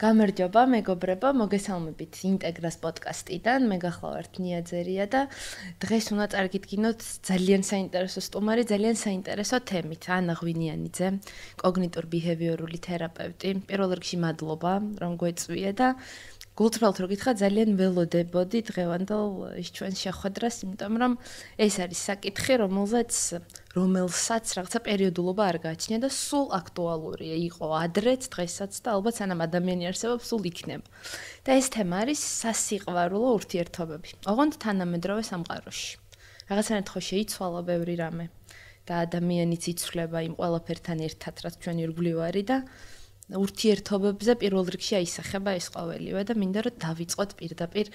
გამარჯობა, მეგობრებო, მოგესალმებით ინტეგრას პოდკასტიდან. მე გახლავართ ნიაძერია და დღეს უნდა წარგიდგინოთ ძალიან საინტერესო სტუმარი, ძალიან საინტერესო თემით. ანა ღვინიანიძე, კოგნიტურ-ბიჰევიორული თერაპევტი. პირველ რიგში მადლობა, რომ გვეწვია და გულწრფელად რო გითხრა, ძალიან ველოდებოდი დღევანდელ ის ჩვენს შეხვედრას, იმიტომ რომ ეს არის საკითხი, რომელსაც რაღაცა პერიოდულობა არ გააჩნია და სულ აქტუალურია, იყო ადრეც, დღესაც და ალბათ სანამ ადამიანი არსებობს, სულ იქნება. და ეს თემა არის სასიყვარულო ურთიერთობები. ოღონდ თანამედროვე სამყაროში. რაღაცნაირად ხო შეიცვალა ბევრი რამე და ადამიანიც იცვლება იმ ყველაფერთან ერთად, რაც ჩვენი ირგვლივ არის და ურთიერთობებზე პირველ რიგში აისახება ეს ყოველივე და მინდა რომ დავიწყოთ პირდაპირ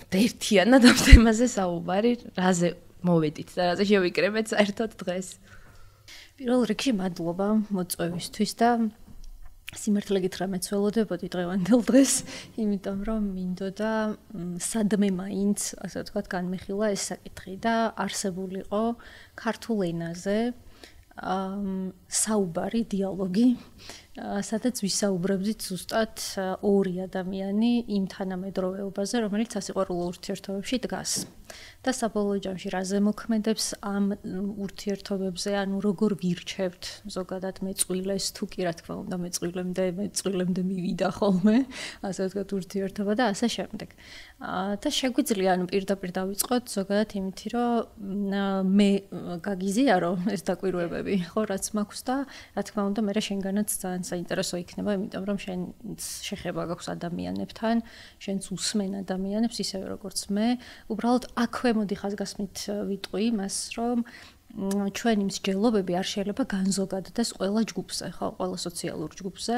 ერთიანად ამ თემაზე საუბარი, რაზე მოვედით და რაზე შევიკრებეთ საერთოდ დღეს. პირველ რიგში მადლობა მოწვევისთვის და სიმართლე გითხრა მეც ველოდებოდი დღევანდელ დღეს, იმიტომ რომ მინდოდა სადმე მაინც, ასე ვთქვათ, განმეხილა ეს საკითხი და არსებულიყო ქართულ ენაზე საუბარი, დიალოგი, სადაც ვისაუბრებდით ზუსტად ორი ადამიანი იმ თანამედროვეობაზე, რომელიც სასიყვარულო ურთიერთობებში დგას. და საბოლოო ჯამში რაზე მოქმედებს ამ ურთიერთობებზე, ანუ როგორ ვირჩევთ ზოგადად მეწყვილეს, თუ კი რა თქმა უნდა მეწყვილემდე მივიდა ხოლმე, ასე ვთქვათ, ურთიერთობა და ასე შემდეგ. და შეგვიძლია ანუ პირდაპირ დავიწყოთ ზოგადად იმითი, რომ მე გაგიზიარო ეს დაკვირვებები, ხო, რაც მაქვს და რა თქმა უნდა მე შენგანაც ძალიან საინტერესო იქნება, იმიტომ რომ შენ შეხება გაქვს ადამიანებთან, შენც უსმენ ადამიანებს ისევე როგორც მე. უბრალოდ აქვე მოდი ხაზგასმით ვიტყვი იმას, რომ ჩვენი მსჯელობები არ შეიძლება განზოგადდეს ყველა ჯგუფზე, ხო, ყველა სოციალურ ჯგუფზე,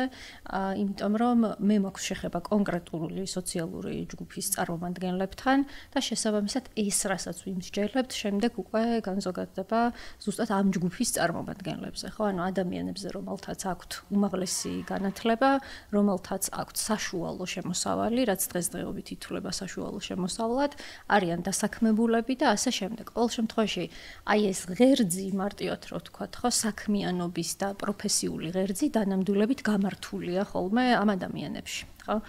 იმიტომ რომ მე მაქვს შეხება კონკრეტული სოციალური ჯგუფის წარმომადგენლებთან და შესაბამისად ეს რასაც ვიმსჯელებთ, შემდეგ უკვე განზოგადდება ზუსტად ამ ჯგუფის წარმომადგენლებზე, ხო, ანუ ადამიანებზე, რომელთაც აქვთ უმაღლესი განათლება, რომელთაც აქვთ საშუალო შემოსავალი, რაც დღესდღეობით ითვლება საშუალო შემოსავლად, არიან დასაქმებულები და ასე შემდეგ. ყოველ შემთხვევაში, აი ეს ღერძი მარტივად რო ვთქვათ, ხო, საქმიანობის და პროფესიული ღერძი დანამდვილებით გამართულია ხოლმე ამ ადამიანებში, ხო?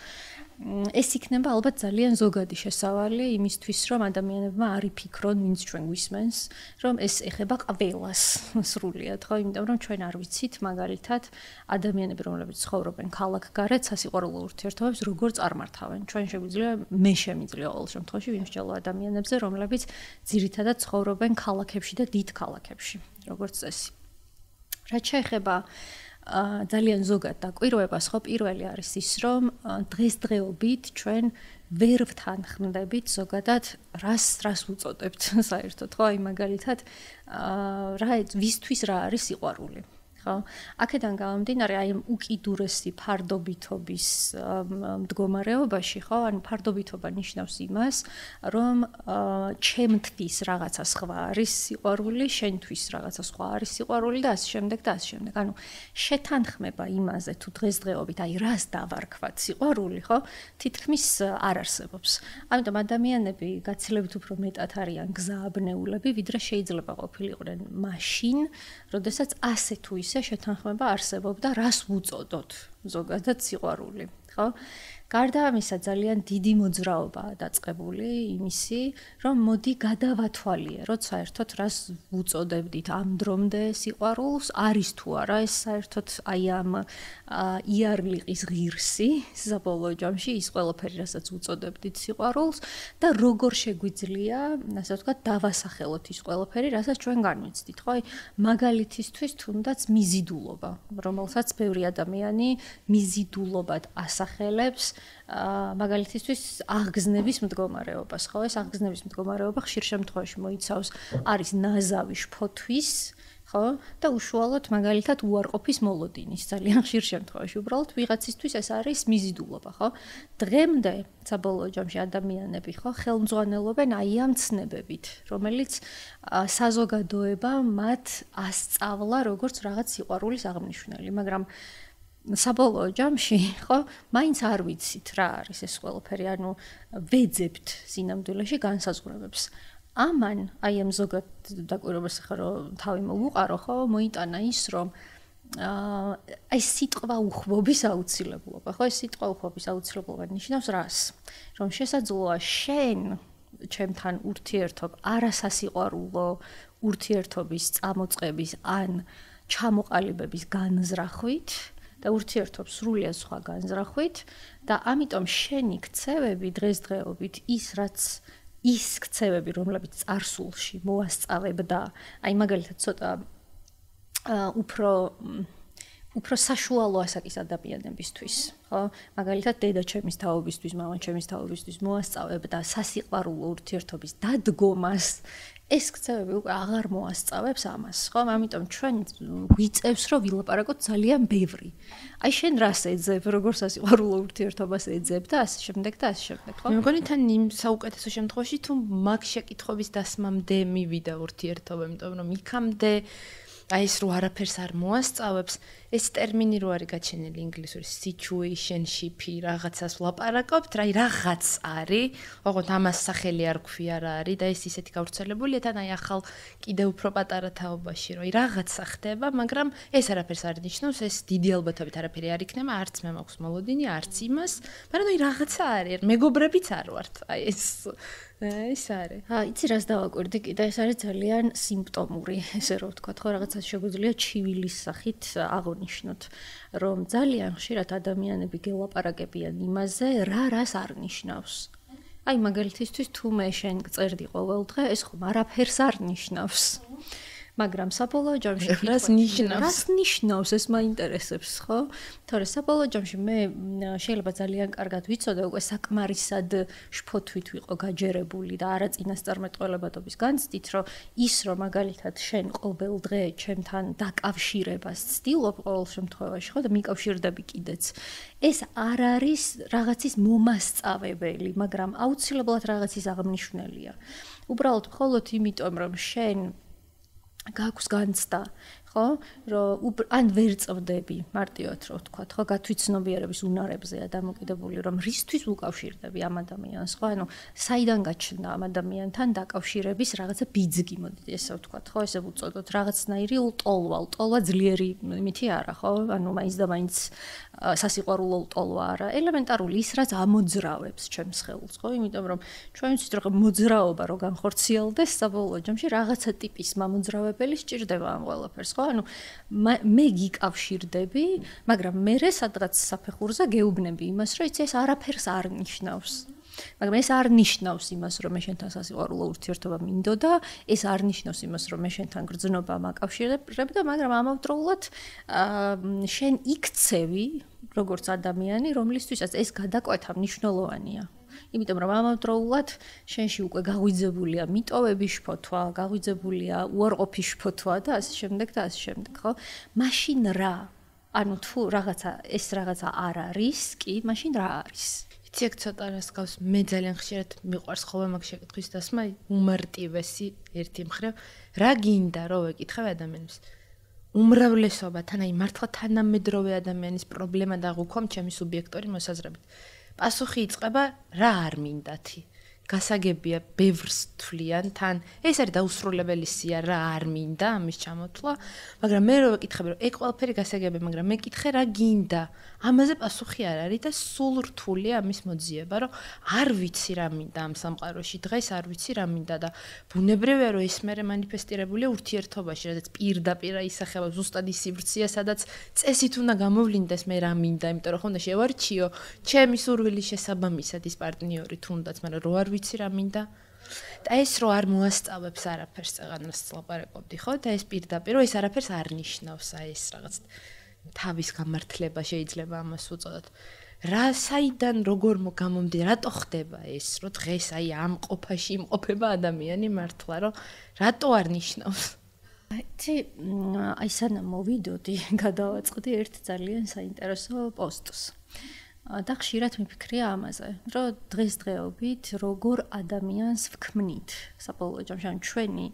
ეს იქნება ალბათ ძალიან ზოგადი შესავალი იმისთვის, რომ ადამიანებმა არ იფიქრონ, ვინც ჩვენ გვისმენს, რომ ეს ეხება ყველას სრულიად, ხო, იმიტომ რომ ჩვენ არ ვიცით მაგალითად ადამიანები, რომლებიც ცხოვრობენ ქალაქგარეთ, სასიყვარულო ურთიერთობებს როგორ წარმართავენ. ჩვენ შეგვიძლია, მე შემიძლია ყოველ შემთხვევაში ვიმსჯელო ადამიანებზე, რომლებიც ძირითადად ცხოვრობენ ქალაქებში და დიდ ქალაქებში, როგორც წესი. რაც შეეხება ძალიან ზოგად დაკვირვებას, ხო, პირველი არის ის, რომ დღესდღეობით ჩვენ ვერ ვთანხმდებით ზოგადად რას ვუწოდებთ საერთოდ, ხო, აი მაგალითად ვისთვის რა არის სიყვარული. აქედან გამომდინარე, აი ამ უკიდურესი ფარდობითობის მდგომარეობაში, ხო, ანუ ფარდობითობა ნიშნავს იმას, რომ ჩემთვის რაღაცა სხვა არის სიყვარული, შენთვის რაღაცა სხვა არის სიყვარული და ასე შემდეგ და ასე შემდეგ. ანუ შეთანხმება იმაზე, თუ დღესდღეობით აი რას დავარქვათ სიყვარული, ხო, თითქმის არ არსებობს. ამიტომ ადამიანები გაცილებით უფრო მეტად არიან გზააბნეულები, ვიდრე შეიძლება ყოფილიყვნენ მაშინ, როდესაც ასე თუ ისე შეთანხმება არსებობდა, რას ვუწოდოთ ზოგადად სიყვარული, ხო? გარდა ამისა ძალიან დიდი მოძრაობაა დაწყებული იმისი, რომ მოდი გადავათვალიეროთ საერთოდ რას ვუწოდებდით ამ დრომდე სიყვარულს, არის თუ არა ეს საერთოდ აი ამ იარლიყის ღირსი, საბოლოო ჯამში ის ყველაფერი, რასაც ვუწოდებდით სიყვარულს და როგორ შეგვიძლია, ასე ვთქვათ, დავასახელოთ ის ყველაფერი, რასაც ჩვენ განვიცდით, ხო? აი მაგალითისთვის თუნდაც მიზიდულობა, რომელსაც ბევრი ადამიანი მიზიდულობად ასახელებს მაგალითისთვის აღგზნების მდგომარეობას, ხო? ეს აღგზნების მდგომარეობა ხშირ შემთხვევაში მოიცავს არის ნაზავი შფოთვის, ხო? და უშუალოდ მაგალითად უარყოფის მოლოდინის ძალიან ხშირ შემთხვევაში უბრალოდ ვიღაცისთვის ეს არის მიზიდულობა, ხო? დღემდე საბოლოო ჯამში ადამიანები, ხო, ხელმძღვანელობენ აი ამ ცნებებით, რომელიც საზოგადოება მათ ასწავლა როგორც რაღაც სიყვარულის აღმნიშვნელი, მაგრამ საბოლოო ჯამში, ხო, მაინც არ ვიცით რა არის ეს ყველაფერი, ანუ ვეძებთ სინამდვილეში განსაზღვრებებს. ამან, აი ამ ზოგად დაკვირვებას ხარო თავი მოვუყარო, ხო, მოიტანა ის, რომ აი სიტყვა უხვობის აუცილებლობა, ხო, ეს სიტყვა უხვობის აუცილებლობა ნიშნავს რას? რომ შესაძლოა შენ ჩემთან ურთიერთობ არასასიყვარულო ურთიერთობის წამოწყების ან ჩამოყალიბების განზრახვით და ურთიერთობს სრულიად სხვა განზრახვით და ამიტომ შენი ქცევები დღესდღეობით ის ქცევები, რომლებიც წარსულში მოასწავებდა, აი მაგალითად ცოტა უფრო საშუალო ასაკის ადამიანებისთვის, ხო? მაგალითად დედაჩემის თაობისთვის, მამაჩემის თაობისთვის მოასწავებდა სასიყვარულო ურთიერთობის დადგომას, ეს ქცევები უკვე აღარ მოასწავებს ამას, ხო? ამიტომ ჩვენ გვიწევს, რომ ვილაპარაკოთ ძალიან ბევრი. აი შენ რას ეძებ, როგორ სასიყვარულო ურთიერთობას ეძებ და ასე შემდეგ და ასე შემდეგ, ხო? მე მგონი თან იმ საუკეთესო შემთხვევაში თუ მაგ შეკითხების დასმამდე მივიდა ურთიერთობა, იმიტომ რომ იქამდე აი ეს რო არაფერს არ მოასწავებს, ეს ტერმინი რო არის გაჩენილი ინგლისური situationship-ი, რაღაცას ვლაპარაკობთ, რა რაღაც არის, ოღონდ ამას სახელი არ გვქვია რა არის და ეს ისეთი გავრცელებულია, თან აი ახალ კიდე უფრო პატარა თაობაში, რომ რაღაცა ხდება, მაგრამ ეს არაფერს არ ნიშნავს, ეს დიდი ალბათობით არაფერი არ იქნება, არც მე მაქვს მოლოდინი, არც იმას, მაგრამ აი რაღაცა არის, მეგობრებიც არ ვართ, აი ეს არის. იცი რას დავაკვირდი კიდე, ეს არის ძალიან სიმპტომური, ესე რომ ვთქვა, ხო, რაღაცას შეგვიძლია ჩივილის სახით აღნიშნოთ, რომ ძალიან ხშირად ადამიანები გელაპარაკებიან იმაზე, რას არ ნიშნავს. აი მაგალითისთვის თუ მე შენ გწერდი ყოველ დღე, ეს ხომ არაფერს არ ნიშნავს. მაგრამ საბოლოო ჯამში რას ნიშნავს ეს მაინტერესებს, ხო? თორე საბოლოო ჯამში მე შეიძლება ძალიან კარგად ვიცოდე უკვე საკმარისად შფოთვით ვიყო გაჯერებული და არა წინასწარმეტყველებადობის განცდით, რომ ის რომ მაგალითად შენ ყოველ დღე ჩემთან დაკავშირებას ცდილობ ყოველ შემთხვევაში, ხო და მიკავშირდები კიდეც. ეს არ არის რაღაცის მომასწავებელი, მაგრამ აუცილებლად რაღაცის აღმნიშნელია. უბრალოდ მხოლოდ იმიტომ რომ შენ გაქვს განცდა, ხო? რომ ან ვერ წვდები, მარტივად რო ვთქვათ, ხო, გათვითცნობიერების უნარებზეა დამოკიდებული, რომ რისთვის უკავშირდები ამ ადამიანს, ხო? ანუ საიდან გაჩნდა ამ ადამიანთან დაკავშირების რაღაცა ბიძგი, მოდით ესე ვთქვათ, ხო? ესე ვუწოდოთ, რაღაცნაირი ლტოლვა ძლიერი იმითი არა, ხო? ანუ მაინც და მაინც სასიყვარულო ლტოლვა არა, ელემენტარული ის რაც ამოძრავებს ჩემს ხელს, ხო? იმიტომ რომ ჩვენ ვიცით რომ მოძრაობა რო განხორციელდეს საბოლოო ჯამში რაღაცა ტიპის მამოძრავებელი სჭირდება ამ ყველაფერს, ხო? ანუ მე გიკავშირდები, მაგრამ მე სადღაც საფეხურზე გეუბნები იმას, რომ იცი ეს არაფერს არ ნიშნავს. მაგრამ ეს არ ნიშნავს იმას, რომ მე შენთან სასიყვარულო ურთიერთობა მინდოდა, ეს არ ნიშნავს იმას, რომ მე შენთან გრძნობა მაკავშირებდა, მაგრამ ამავდროულად შენ იქცევი, როგორც ადამიანი, რომლისთვისაც ეს გადაკვეთა მნიშვნელოვანია. იმიტომ რომ ამავდროულად შენში უკვე გაღვიძებულია მიტოვების შფოთვა, გაღვიძებულია უარყოფის შფოთვა და ასე შემდეგ და ასე შემდეგ, ხო? მაშინ რა? ანუ თუ ეს რაღაცა არ არის, კი, მაშინ რა არის? იცი აქ ცოტა რას გავს, მე ძალიან ხშირად მიყვარს ხოლმე მაგ შეკითხვის დასმა, უმარტივესი ერთი მხრივ, რა გინდა რომ ვეკითხებ ადამიანებს? უმრავლესობა თან აი მართლა თანამედროვე ადამიანის პრობლემა და ღუქომ ჩემი სუბიექტური მოსაზრებით. პასუხი იწყება რა არ მინდათი. გასაგებია ბევრს თვლიან თან ეს არის დაუსრულებელი სია რა არ მინდა ამის ჩამოთვლა, მაგრამ მე რო ვეკითხები რომ ეგ ყველაფერი გასაგებია, მაგრამ მე კითხე რა გინდა. ამაზე პასუხი არ არის და სულ რთულია ამის მოძიება, რომ არ ვიცი რა მინდა ამ სამყაროში, დღეს არ ვიცი რა მინდა და ბუნებრივია რომ ეს მერე მანიფესტირებულია ურთიერთობაში, რადგან პირდაპირ ისახება ზუსტად ის სივრცეა, სადაც წესით უნდა გამოვლინდეს მე რა მინდა, იმიტომ რომ ხონდა შევარჩიო ჩემი სურვილის შესაბამისად ის პარტნიორი თუნდაც, მაგრამ რო არ ვიცი რა მინდა. და ეს რო არ მოასწავებს არაფერს წეღანას ლაპარაკობდი, ხო? და ეს პირდაპირ რომ ეს არაფერს არ ნიშნავს, აი ეს რაღაც თავის გამართლება შეიძლება ამას უწოდოთ. რა საიდან როგორ გამომდი, რატო ხდება ეს, რომ დღეს აი ამ ყოფაში იმყოფება ადამიანი მართლა, რომ რატო არ ნიშნავს? აი სანამ მოვიდოდი, გადავაწყდი ერთ ძალიან საინტერესო პოსტს. და ხშირად მიფიქრია ამაზე, რომ დღესდღეობით როგორ ადამიანს ვქმნით საბოლოო ჯამში ჩვენი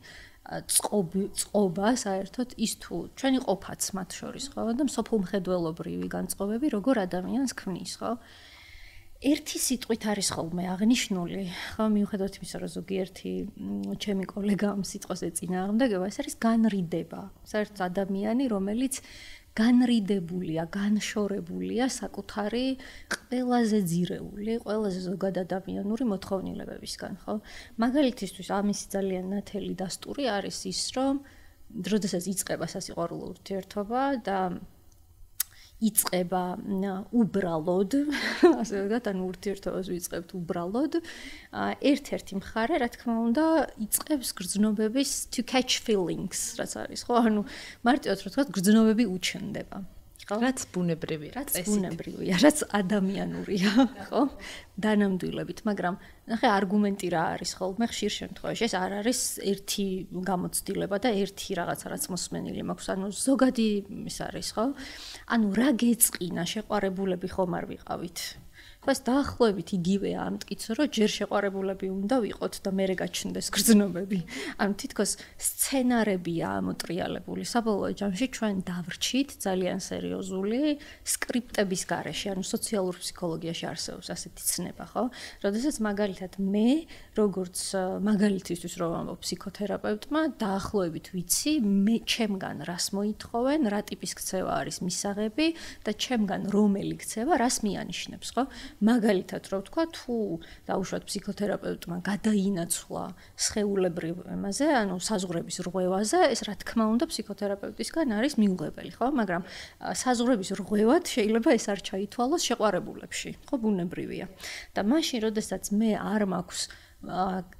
წყობა საერთოდ ის თუ ჩვენი ყოფაც მათ შორის, ხო, და მსოფლმხედველობრივი განწყობები როგორ ადამიანს ქმნის, ხო? ერთი სიტყვით არის ხოლმე აღნიშნული, ხო, მიუხედავად იმისა, რომ ზოგიერთი ჩემი კოლეგა ამ სიტყვას ეწინააღმდეგება, ეს არის განრიდება. საერთოდ ადამიანი, რომელიც განრიდებულია, განშორებულია საკუთარი ყველაზე ძირეული, ყველაზე ზოგად ადამიანური მოთხოვნილებებისგან, ხო? მაგალითისთვის ამისი ძალიან ნათელი დასტური არის ის, რომ როდესაც იწყება სასიყვარულო ურთიერთობა და იწყება უბრალოდ, ასე ვთქვათ, ანუ ურთიერთობას ვიწყებთ უბრალოდ, ერთ-ერთი მხარე, რა თქმა უნდა, იწყებს გრძნობების to catch feelings, რაც არის, ხო? ანუ მარტივად რა ვთქვათ, გრძნობები უჩნდება. რაც ბუნებრივია, რაც ბუნებრივია, რაც ადამიანურია, ხო? დანამდვილებით, მაგრამ ნახე არგუმენტი რა არის ხოლმე ხშირ შემთხვევაში, ეს არ არის ერთი გამოცდილება და ერთი რაღაცა რაც მოსმენილი მაქვს, ანუ ზოგადი ის არის, ხო? ანუ რა გეწყინა შეყვარებულები ხომ არ ვიყავით? ხო, ეს დაახლოებით იგივეა ამ მტკიცო, რომ ჯერ შეყვარებულები უნდა ვიყოთ და მერე გაჩნდეს გრძნობები. ანუ თითქოს სცენარებია ამოტრიალებული. საბოლოო ჯამში ჩვენ დავრჩით ძალიან სერიოზული სკრიპტების გარეშე, ანუ სოციალურ ფსიქოლოგიაში არსებობს ასეთი ცნება, ხო? როდესაც მაგალითად მე, როგორც მაგალითისთვის რომ ამბობ ფსიქოთერაპევტმა, დაახლოებით ვიცი, მე ჩემგან რას მოითხოვენ, რა ტიპის ქცევა არის მისაღები და ჩემგან რომელი ქცევა რას მიანიშნებს, ხო? მაგალითად რო ვთქვა, თუ დაუშვათ ფსიქოთერაპევტმა გადაინაცვლა სხეულებრივ ემაზე, ანუ საზღვრების რღვევაზე, ეს რა თქმა უნდა ფსიქოთერაპევტისგან არის მიუღებელი, ხო? მაგრამ საზღვრების რღვევად შეიძლება ეს არ ჩაითვალოს შეყვარებულებში, ხო, ბუნებრივია. და მაშინ, როდესაც მე არ მაქვს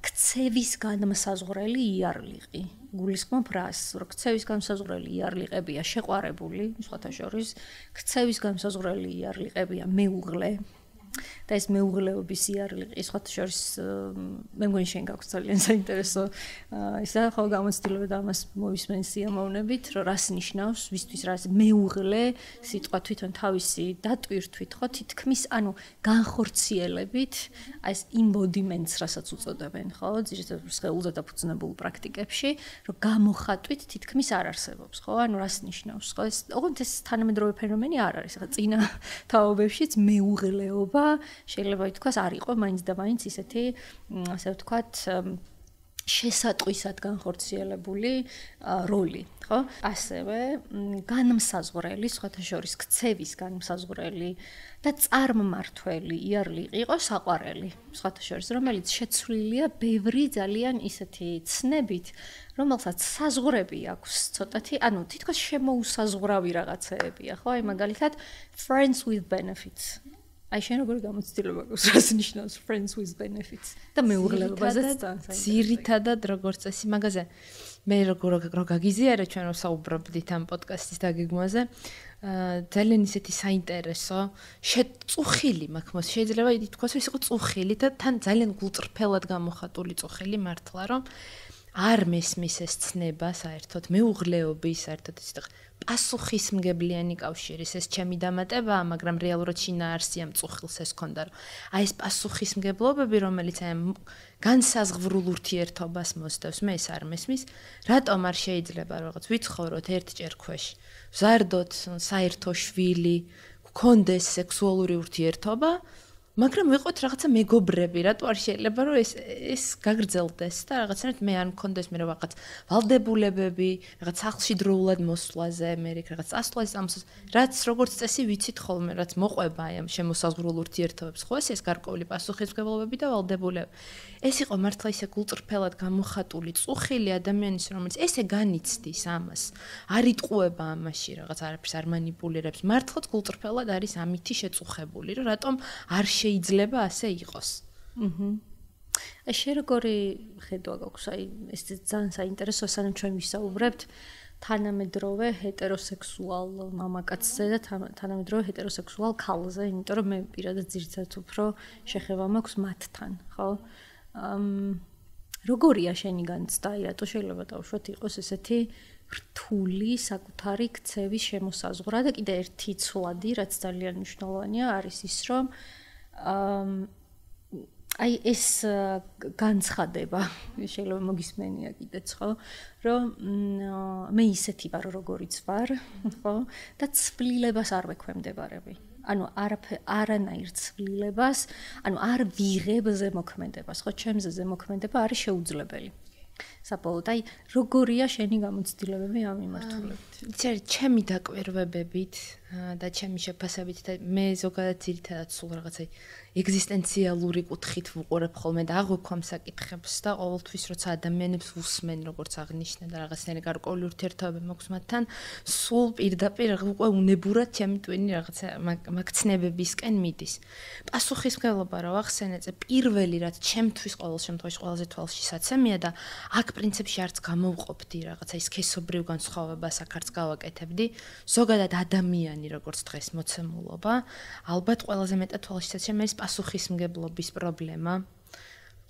ქცევის განმსაზღვრელი იარლიყი. გულისხმობ რას, რომ ქცევის განმსაზღვრელი იარლიყებია შეყვარებული, სხვათა შორის, ქცევის განმსაზღვრელი იარლიყებია მეუღლე. და ეს მეუღლეობის იარლიყი, სხვათა შორის, მე მგონი შენ გაქვს ძალიან საინტერესო ისა ხო გამოცდილება და ამას მოვისმენ სიამოვნებით, რომ რას ნიშნავს, ვისთვის რას მეუღლე, სიტყვა თვითონ თავისი დატვირთვით, ხო, თითქმის, ანუ განხორციელებით, აი ეს embodiments რასაც უწოდებენ, ხო, ძირითადად სხეულზე დაფუძნებულ პრაქტიკებში, რომ გამოხატვით თითქმის არ არსებობს, ხო, ანუ რას ნიშნავს, ხო, ეს ოღონდ ეს თანამედროვე ფენომენი არ არის, ხა წინა თაობებშიც მეუღლეობა შეიძლება ითქვას არ იყო მაინც და მაინც ისეთი ასე ვთქვათ შესატყვისად განხორციელებული როლი, ხო? ასევე განმსაზღვრელი, სხვათა შორის ქცევის განმსაზღვრელი და წარმმართველი იარლიყი იყო საყვარელი, სხვათა შორის, რომელიც შეცვლილია ბევრი ძალიან ისეთი ცნებით, რომელსაც საზღვრები აქვს ცოტათი, ანუ თითქოს შემოუსაზღვრავი რაღაცეებია, ხო? აი მაგალითად friends with benefits. აი შენ როგორ გამოცდილება გვაქვს რას ნიშნავს friends with benefits და მეუღლეობაზეც ძირითადად როგორც წესი მაგაზე მე როგორ გაგიზიარა ჩვენ რომ საუბრობდით ამ პოდკასტის დაგეგმვაზე ძალიან ისეთი საინტერესო შეწუხილი მაქვს შეიძლება ითქვას რომ ის იყო წუხილი და თან ძალიან გულწრფელად გამოხატული წუხილი მართლა რომ არ მესმის ეს ცნება საერთოდ მეუღლეობის საერთოდ ის პასუხისმგებლიანი კავშირის ეს ჩემი დამატებაა, მაგრამ რეალურად შინაარსია მწუხილს ეს ქონდა, რომ აი ეს პასუხისმგებლობები, რომელიც აი განსაზღვრულ ურთიერთობას მოსდევს, მე ეს არ მესმის, რატომ არ შეიძლება რაღაც ვიცხოვროთ ერთჯერ ქვეშ, ვზარდოთ საერთო შვილი, გქონდეს სექსუალური ურთიერთობა, მაგრამ ვიყოთ რაღაცა მეგობრები, რატო არ შეიძლება რომ ეს გაგრძელდეს და რაღაცნაირად მე არ მქონდეს მე რაღაც ვალდებულებები, რაღაც სახლში დროულად მოსვლაზე, მე რაღაც წასვლაზე ამას, რაც როგორც წესი ვიცით ხოლმე, რაც მოყვება აი ამ შემოსაზღვრულ ურთიერთობებს, ხო ეს გარკვეული პასუხისმგებლობები და ვალდებულებები. ეს იყო მართლა ისე გულწრფელად გამოხატული წუხილი ადამიანის, რომელიც ესე განიცდის ამას, არ იტყუება ამაში რაღაც არაფერს არ მანიპულირებს, მართლაც გულწრფელად არის ამითი შეწუხებული, რომ რატომ არ შეიძლება ასე იყოს. აი შენ როგორი ხედვა გაქვს, აი ეს ძალიან საინტერესო, სანამ ჩვენ ვისაუბრებთ თანამედროვე ჰეტეროსექსუალ მამაკაცზე და თანამედროვე ჰეტეროსექსუალ ქალზე, იმიტომ რომ მე პირადად ძირითადად უფრო შეხება მაქვს მათთან, ხო? როგორია შენი განცდა, რატო შეიძლება დავუშვათ იყოს ესეთი რთული საკუთარი ქცევის შემოსაზღვრა და კიდე ერთი ცვლადი, რაც ძალიან მნიშვნელოვანია, არის ის, რომ აი ეს განცხადება შეიძლება მოგისმენია კიდეც, ხო, რომ მე ისეთი ვარ, როგორიც ვარ, ხო, და ცვლილებას არ ვექვემდებარები. ანუ არანაირ ცვლილებას, ანუ არ ვიღებ ზემოქმედებას, ხო, ჩემზე ზემოქმედება არის შეუძლებელი. საბოლოოდ აი როგორია შენი გამოცდილებები ამ მიმართულებით? ჩემი დაკვირვებებით და ჩემი შეფასებით და მე ზოგადად ძირითადად სულ რაღაცა ეგზისტენციალური კუთხით ვუყურებ ხოლმე და აღვიქვამ საკითხებს და ყოველთვის როცა ადამიანებს ვუსმენ როგორც აღნიშნე და რაღაცნაირი გარკვეული ურთიერთობები მაქვს მათთან სულ პირდაპირ უკვე უნებურად ჩემი ტვინი რაღაცა მაგ ცნებებისკენ მიდის. პასუხისმგებლობა რა ვახსენე, პირველი რაც ჩემთვის ყოველ შემთხვევაში ყველაზე თვალშისაცემია და აქ პრინციპში არც გამოვყოფდი რაღაცა ის სქესობრივ განსხვავებას აქ არც გავაკეთებდი. ზოგადად ადამიანი როგორც დღეს მოცემულობა, ალბათ ყველაზე მეტად თვალშისაცემია ის პასუხისმგებლობის პრობლემა.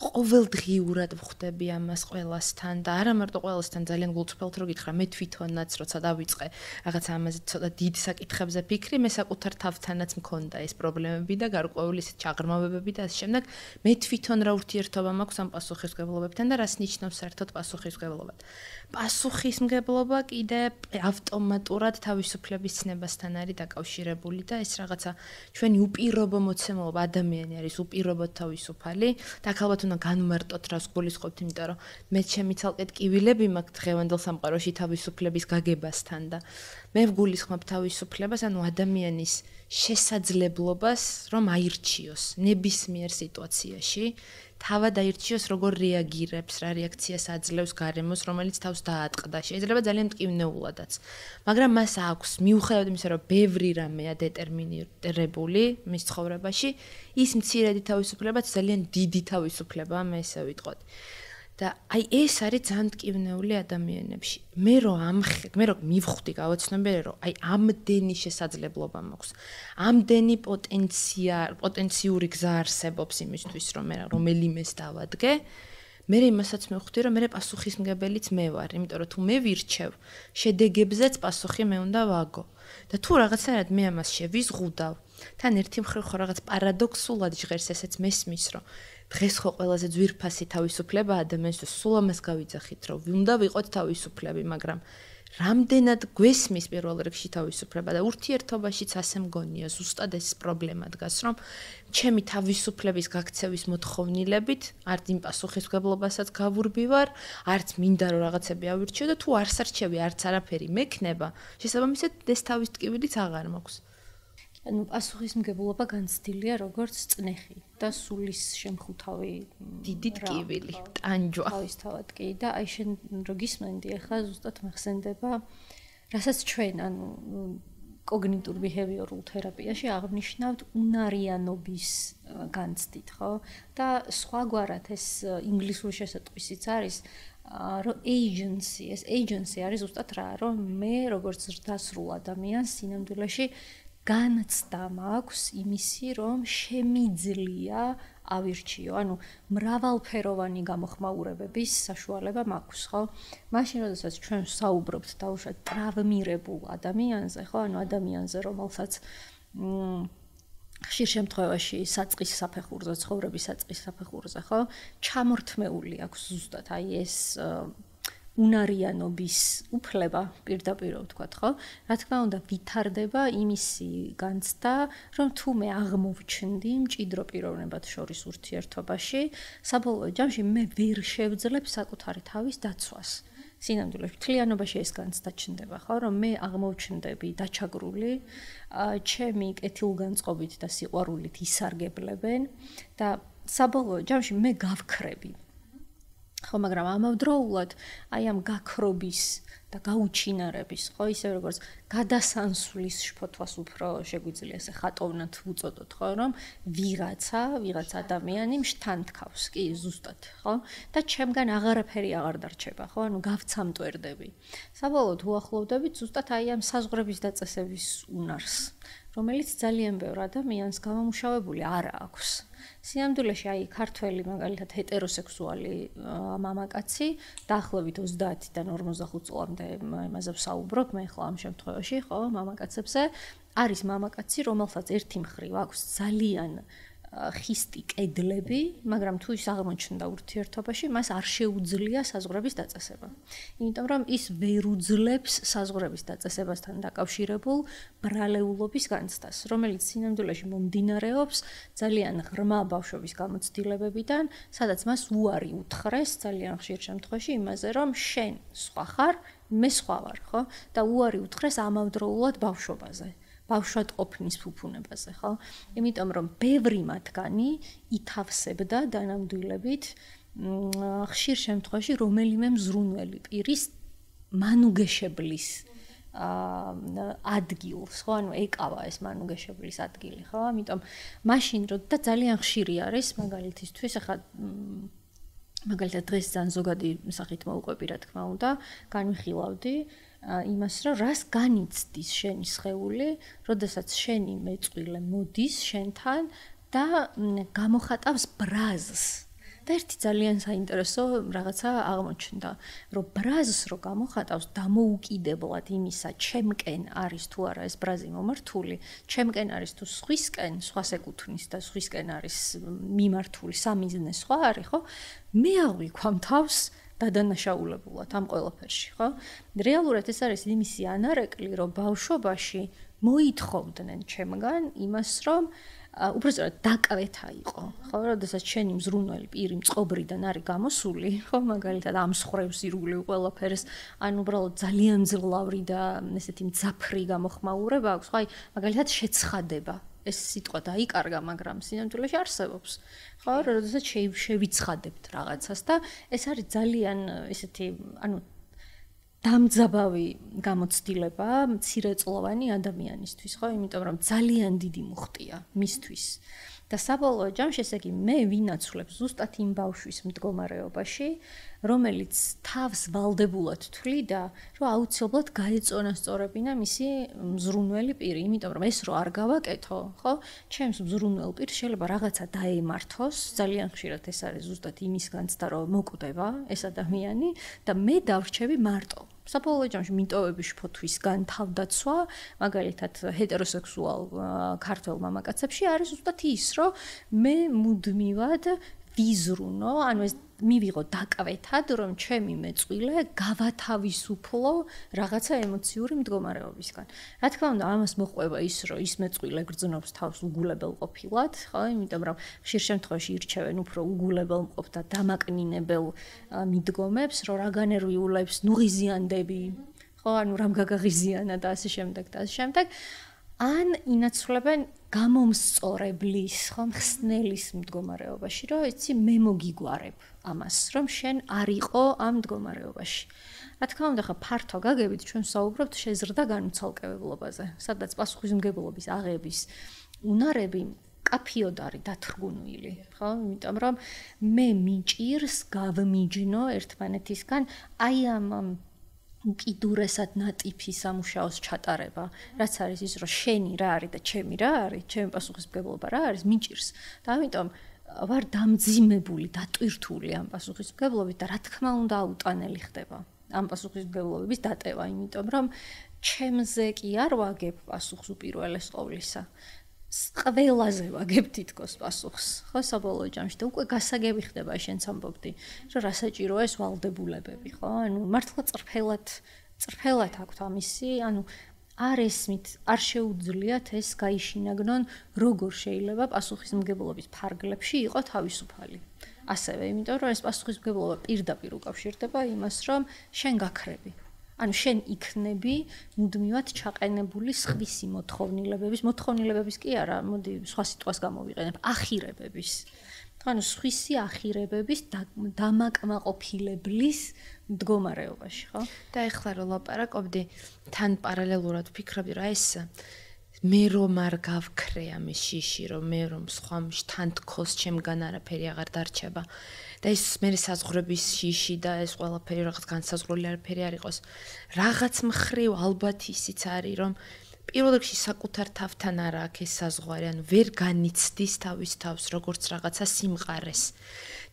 ყოველდღიურად ვხვდები ამას ყველასთან და არა მარტო ყველასთან ძალიან გულწრფელად რო გითხრა მე თვითონაც როცა დავიწყე რაღაცა ამაზე ცოტა დიდ საკითხებზე ფიქრი მე საკუთარ თავთანაც მქონდა ეს პრობლემები და გარკვეული ისეთ ჩაღრმავებები და ასე შემდეგ მე თვითონ რა ურთიერთობა მაქვს ამ პასუხისმგებლობებთან და რას ნიშნავს საერთოდ პასუხისმგებლობა პასუხისმგებლობა კიდე ავტომატურად თავისუფლების ცნებასთან არის დაკავშირებული და ეს რაღაცა ჩვენი უპირობო მოცემულობა ადამიანი არის უპირობოდ თავისუფალი და ალბათ უნდა განმარტოთ რას გულისხმობთ, იმიტომ რომ მე ჩემი ცალკე ტკივილები მაქვს დღევანდელ სამყაროში თავისუფლების გაგებასთან და მე ვგულისხმობ თავისუფლებას, ანუ ადამიანის შესაძლებლობას, რომ აირჩიოს ნებისმიერ სიტუაციაში, თავად აირჩიოს, როგორ რეაგირებს, რა რეაქციას აძლევს გარემოს, რომელიც თავს დაატყდა. შეიძლება ძალიან მტკივნეულადაც, მაგრამ მას აქვს მიუხედავად იმისა, რომ ბევრი რამეა დეტერმინირებული მის ცხოვრებაში, ის მცირედი თავისუფლებაც ძალიან დიდი თავისუფლებაა, მე ესე ვიტყოდი. და აი ეს არის ძალიან მტკივნეული ადამიანებში. მე რომ მივხვდი გავაცნობიერე, რომ აი ამდენი შესაძლებლობა მაქვს. ამდენი პოტენციური გზა არსებობს იმისთვის, რომ მე რომელიმეს დავადგე. მე იმასაც მივხვდი, რომ მე პასუხისმგებელიც მე ვარ, იმიტომ რომ თუ მე ვირჩევ, შედეგებზეც პასუხი მე უნდა ვაგო. და თუ რაღაცნაირად მე ამას შევიზღუდავ, თან ერთი მხრივ ხო რაღაც პარადოქსულად ჟღერს ესეც მესმის, რომ დღეს ხო ყველაზე ძვირფასი თავისუფლება ადამიანისთვის სულ ამას გავიძახით, რომ უნდა ვიყოთ თავისუფლები, მაგრამ რამდენად გვესმის პირველ რიგში თავისუფლება და ურთიერთობაშიც ასე მგონია, ზუსტად ეს პრობლემა დგას, რომ ჩემი თავისუფლების გაქცევის მოთხოვნილებით არც იმ პასუხისმგებლობასაც გავურბივარ, არც მინდა რომ რაღაცები ავირჩიო და თუ არც არჩევი, არც არაფერი მექნება, შესაბამისად ეს თავის ტკივილიც აღარ მაქვს. ანუ პასუხისმგებლობა განცდილია როგორც წნეხი და სულის შემხუთავი დიდი ტკივილი, ტანჯვა. თავისთავად კი და აი შენ რო გისმენდი ახლა ზუსტად მახსენდება, რასაც ჩვენ ანუ კოგნიტურ ბიჰევიორულ თერაპიაში აღნიშნავთ უნარიანობის განცდით, ხო? და სხვაგვარად ეს ინგლისურ შესატყვისიც არის რომ agency არის ზუსტად რა, რომ მე როგორც ზრდასრულ ადამიანს სინამდვილეში განცდა მაქვს იმისი, რომ შემიძლია ავირჩიო, ანუ მრავალფეროვანი გამოხმაურებების საშუალება მაქვს, ხო? მაშინ, როდესაც ჩვენ საუბრობთ დაუშვათ ტრავმირებულ ადამიანზე, ხო? ანუ ადამიანზე, რომელსაც ხშირ შემთხვევაში საწყის საფეხურზე, ცხოვრების საწყის საფეხურზე, ხო? ჩამორთმეული აქვს ზუსტად აი ეს უნარიანობის უფლება პირდაპირ ვთქვათ, ხო? რა თქმა უნდა, ვითარდება იმისი განცდა, რომ თუ მე აღმოვჩნდი მჭიდრო პიროვნებად შორის ურთიერთობაში, საბოლოო ჯამში მე ვერ შევძლებ საკუთარი თავის დაცვას. სინამდვილეში მთლიანობაში ეს განცდა ჩნდება, ხო, რომ მე აღმოვჩნდები დაჩაგრული, ჩემი კეთილგანწყობით და სიყვარულით ისარგებლებენ და საბოლოო ჯამში მე გავქრები. ხო, მაგრამ ამავდროულად აი ამ გაქრობის და გაუჩინარების, ხო, ისე როგორც გადასანსვლის შფოთვას უფრო შეგვიძლია ესე ხატოვნად უწოდოთ, ხო, რომ ვიღაცა ადამიანი შთანთქავს, კი, ზუსტად, ხო? და ჩემგან აღარაფერი აღარ დარჩება, ხო? ანუ გავცამტვერდები. საბოლოოდ უახლოვდებით ზუსტად აი ამ საზღვრების დაწესების უნარს, რომელიც ძალიან ბევრ ადამიანს გამომუშავებული არ აქვს. სინამდვილეში აი ქართველი მაგალითად ჰეტეროსექსუალი მამაკაცი დაახლოებით 30-დან 45 წლამდე იმაზე ვსაუბრობ მე ხლა ამ შემთხვევაში, ხო, მამაკაცებზე არის მამაკაცი, რომელსაც ერთი მხრივ აქვს ძალიან ხისტი კედლები, მაგრამ თუ ის აღმოჩნდა ურთიერთობაში, მას არ შეუძლია საზღვრების დაწესება. იმიტომ რომ ის ვერ უძლებს საზღვრების დაწესებასთან დაკავშირებულ ბრალეულობის განცდას, რომელიც სინამდვილეში მომდინარეობს ძალიან ღრმა ბავშვობის გამოცდილებებიდან, სადაც მას უარი უთხრეს ძალიან ხშირ შემთხვევაში იმაზე, რომ შენ სხვა ხარ, მე სხვა ვარ, ხო? და უარი უთხრეს ამავდროულად ბავშვობაზე. ბავშვად ყოფნის ფუფუნებაზე, ხო? იმიტომ რომ ბევრი მათგანი ითავსებდა დანამდვილებით ხშირ შემთხვევაში რომელიმე მზრუნველი პირის მანუგეშებლის ადგილს, ხო? ანუ ეკავა ეს მანუგეშებლის ადგილი, ხო? ამიტომ მაშინ და ძალიან ხშირი არის მაგალითისთვის, ახლა მაგალითად დღეს ძალიან ზოგადი სახით მოვყვები, რა თქმა უნდა, განვიხილავდი იმას, რომ რას განიცდის შენი სხეული, როდესაც შენი მეწყვილე მოდის შენთან და გამოხატავს ბრაზს. და ერთი ძალიან საინტერესო რაღაცა აღმოჩნდა, რომ ბრაზს რო გამოხატავს დამოუკიდებლად იმისა, ჩემკენ არის თუ არა ეს ბრაზი მომართული, ჩემკენ არის თუ სხვისკენ, სხვას ეკუთვნის და სხვისკენ არის მიმართული, სამიზნე სხვა არის, ხო? მე აღვიქვამ თავს დადანაშაულებულად ამ ყველაფერში, ხო? რეალურად ეს არის იმისი ანარეკლი, რომ ბავშვობაში მოითხოვდნენ ჩემგან იმას, რომ უბრალოდ დაკვეთა იყო, ხო? როდესაც შენი მზრუნველი პირი მწყობრიდან არის გამოსული, ხო, მაგალითად ამსხრევს ირგვლივ ყველაფერს, ან უბრალოდ ძალიან ძლავრი და ესეთი მძაფრი გამოხმაურება აქვს, ხო, აი, მაგალითად შეცხადება. ეს სიტყვა დაიკარგა, მაგრამ სინამდვილეში არსებობს. ხო, როდესაც შევიცხადებთ რაღაცას და ეს არის ძალიან ესეთი, ანუ დამძაბავი გამოცდილება მცირეწლოვანი ადამიანისთვის, ხო? იმიტომ რომ ძალიან დიდი მუხტია მისთვის. და საბოლოო ჯამში, ესე იგი, მე ვინაცვლებ ზუსტად იმ ბავშვის მდგომარეობაში, რომელიც თავს ვალდებულად თვლიდა, რომ აუცილებლად გაეწონასწორებინა მისი მზრუნველი პირი, იმიტომ რომ ეს რო არ გავაკეთო, ხო? ჩემს მზრუნველ პირს შეიძლება რაღაცა დაემართოს, ძალიან ხშირად ეს არის ზუსტად იმის განცდა, რომ მოკვდება ეს ადამიანი და მე დავრჩები მარტო. საბოლოო ჯამში მიტოვების ფოთვისგან თავდაცვა, მაგალითად ჰეტეროსექსუალ ქართველ მამაკაცებში არის ზუსტად ის, რომ მე მუდმივად ვიზრუნო, ანუ ეს მივიღო დაკვეთად, რომ ჩემი მეწყვილე გავათავისუფლო რაღაცა ემოციური მდგომარეობისგან. რა თქმა უნდა, ამას მოყვება ის, რომ ის მეწყვილე გრძნობს თავს უგულებელ ყოფილად, ხო, იმიტომ რომ ხშირ შემთხვევაში ირჩევენ უფრო უგულებელ მყოფ და დამაკნინებელ მიდგომებს, რომ რა განერვიულებს, ნუ ღიზიანდები, ხო, ანუ რამ გაგაღიზიანა და ასე შემდეგ და ასე შემდეგ. ან ინაცვლებენ გამომსწორებლის, ხო, ხსნელის მდგომარეობაში, რომ იცი მე მოგიგვარებ ამას, რომ შენ არ იყო ამ მდგომარეობაში. რა თქმა უნდა, ხა ფართო გაგებით ჩვენ საუბრობთ შეზრდა განუცალკევებლობაზე, სადაც პასუხისმგებლობის აღების უნარები კაფიოდ არის დათრგუნვილი, ხო? იმიტომ რომ მე მიჭირს გავმიჯნო ერთმანეთისგან აი ამ უკიდურესად ნატიფი სამუშაოს ჩატარება, რაც არის ის, რომ შენი რა არის და ჩემი რა არის, ჩემი პასუხისმგებლობა რა არის, მიჭირს. და ამიტომ ვარ დამძიმებული, დატვირთული ამ პასუხისმგებლობით და რა თქმა უნდა აუტანელი ხდება ამ პასუხისმგებლობების დატევა, იმიტომ რომ ჩემზე კი არ ვაგებ პასუხს უპირველეს ყოვლისა. ყველაზე ვაგებ თითქოს პასუხს, ხო, საბოლოო ჯამში და უკვე გასაგები ხდება შენც ამბობდი, რომ რა საჭიროა ეს ვალდებულებები, ხო? ანუ მართლა წრფელად აქვთ ამისი, ანუ არ ესმით, არ შეუძლიათ ეს გაიშინაგნონ, როგორ შეიძლება პასუხისმგებლობის ფარგლებში იყო თავისუფალი. ასევე, იმიტომ რომ ეს პასუხისმგებლობა პირდაპირ უკავშირდება იმას, რომ შენ გაქრები. ანუ შენ იქნები მუდმივად ჩაყენებული სხვისი მოთხოვნილებების კი არა, მოდი სხვა სიტყვას გამოვიყენებ, ახირებების. ანუ სხვისი ახირებების დამაკმაყოფილებლის მდგომარეობაში, ხო? და ეხლა რომ ლაპარაკობდი, თან პარალელურად ვფიქრობდი, რა ეს მე რომ არ გავქრე ამის შიში, რომ მე რომ სხვა თან თქოს ჩემგან არაფერი აღარ დარჩება. და ეს მე საზღვრების შიში და ეს ყველაფერი რაღაც განსაზღვრული არაფერი არ იყოს. რაღაც მხრივ ალბათ ისიც არის, რომ პირველ რიგში საკუთარ თავთან არა აქვს ეს საზღვარი, ანუ ვერ განიცდის თავის თავს როგორც რაღაცა სიმყარეს.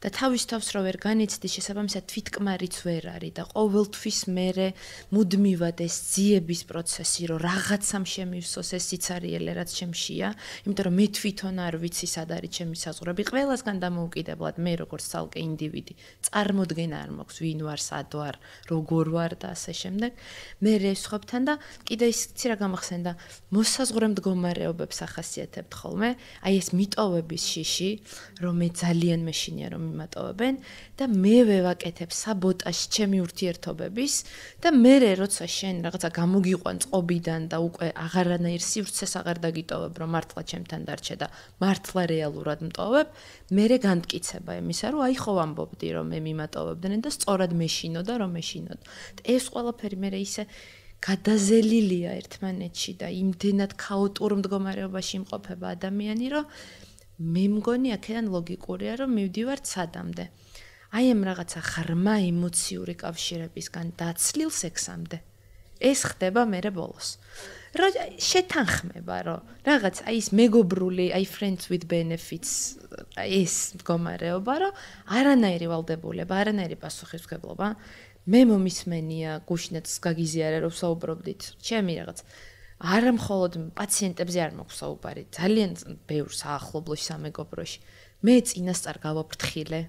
და თავის თავს რო ვერ განიცდის, შესაბამისად თვითკმარიც ვერ არის და ყოველთვის მერე მუდმივად ეს ძიების პროცესი, რომ რაღაცამ შემივსოს ეს სიცარიელე, რაც შემშია, იმიტომ რომ მე თვითონ არ ვიცი სად არის ჩემი საზღვრები, ყველასგან დამოუკიდებლად მე როგორც ცალკე ინდივიდი, წარმოდგენა არ მაქვს, ვინ ვარ, სად ვარ, როგორ ვარ და ასე შემდეგ. მე რესხობთან და კიდე იცი რა გამახსენდა, მოსაზღვრე მდგომარეობებს ახასიათებთ ხოლმე, აი ეს მიტოვების შიში, რომ მე ძალიან მეშინია რომ იმატოვებენ და მე ვევაკეთებ საბოტაჟს ჩემი ურთიერთობების და მე როცა შენ რაღაცა გამოგიყვან წყობიდან და უკვე აღარანაირ სივრცეს აღარ დაგიტოვებ რომ მართლა ჩემთან დარჩე და მართლა რეალურად მტოვებ, მე განმტკიცება იმისა რომ აი ხო ვამბობდი რომ მე მიმატოვებდნენ და სწორად მეშინო და რომ მეშინო. ეს ყველაფერი მე ისე გადაზელილია ერთმანეთში და იმდენად ქაოტურ მდგომარეობაში იმყოფება ადამიანი რომ მე მგონი აქედან ლოგიკურია რომ მივდივართ სადამდე. აი ამ რაღაცა ღრმა ემოციური კავშირებისგან დაცლილ სექსამდე. ეს ხდება მერე ბოლოს. რომ შეთანხმება რომ რაღაც აი ეს მეგობრული, აი friends with benefits ეს მდგომარეობა რომ არანაირი ვალდებულება, არანაირი პასუხისმგებლობა მე მომისმენია გუშინაც გაგიზიარე რომ საუბრობდით ჩემი რაღაც არა მხოლოდ პაციენტებზე არ მაქვს საუბარი ძალიან ბევრ საახლობლოში სამეგობროში მე წინასწარ გავაფრთხილე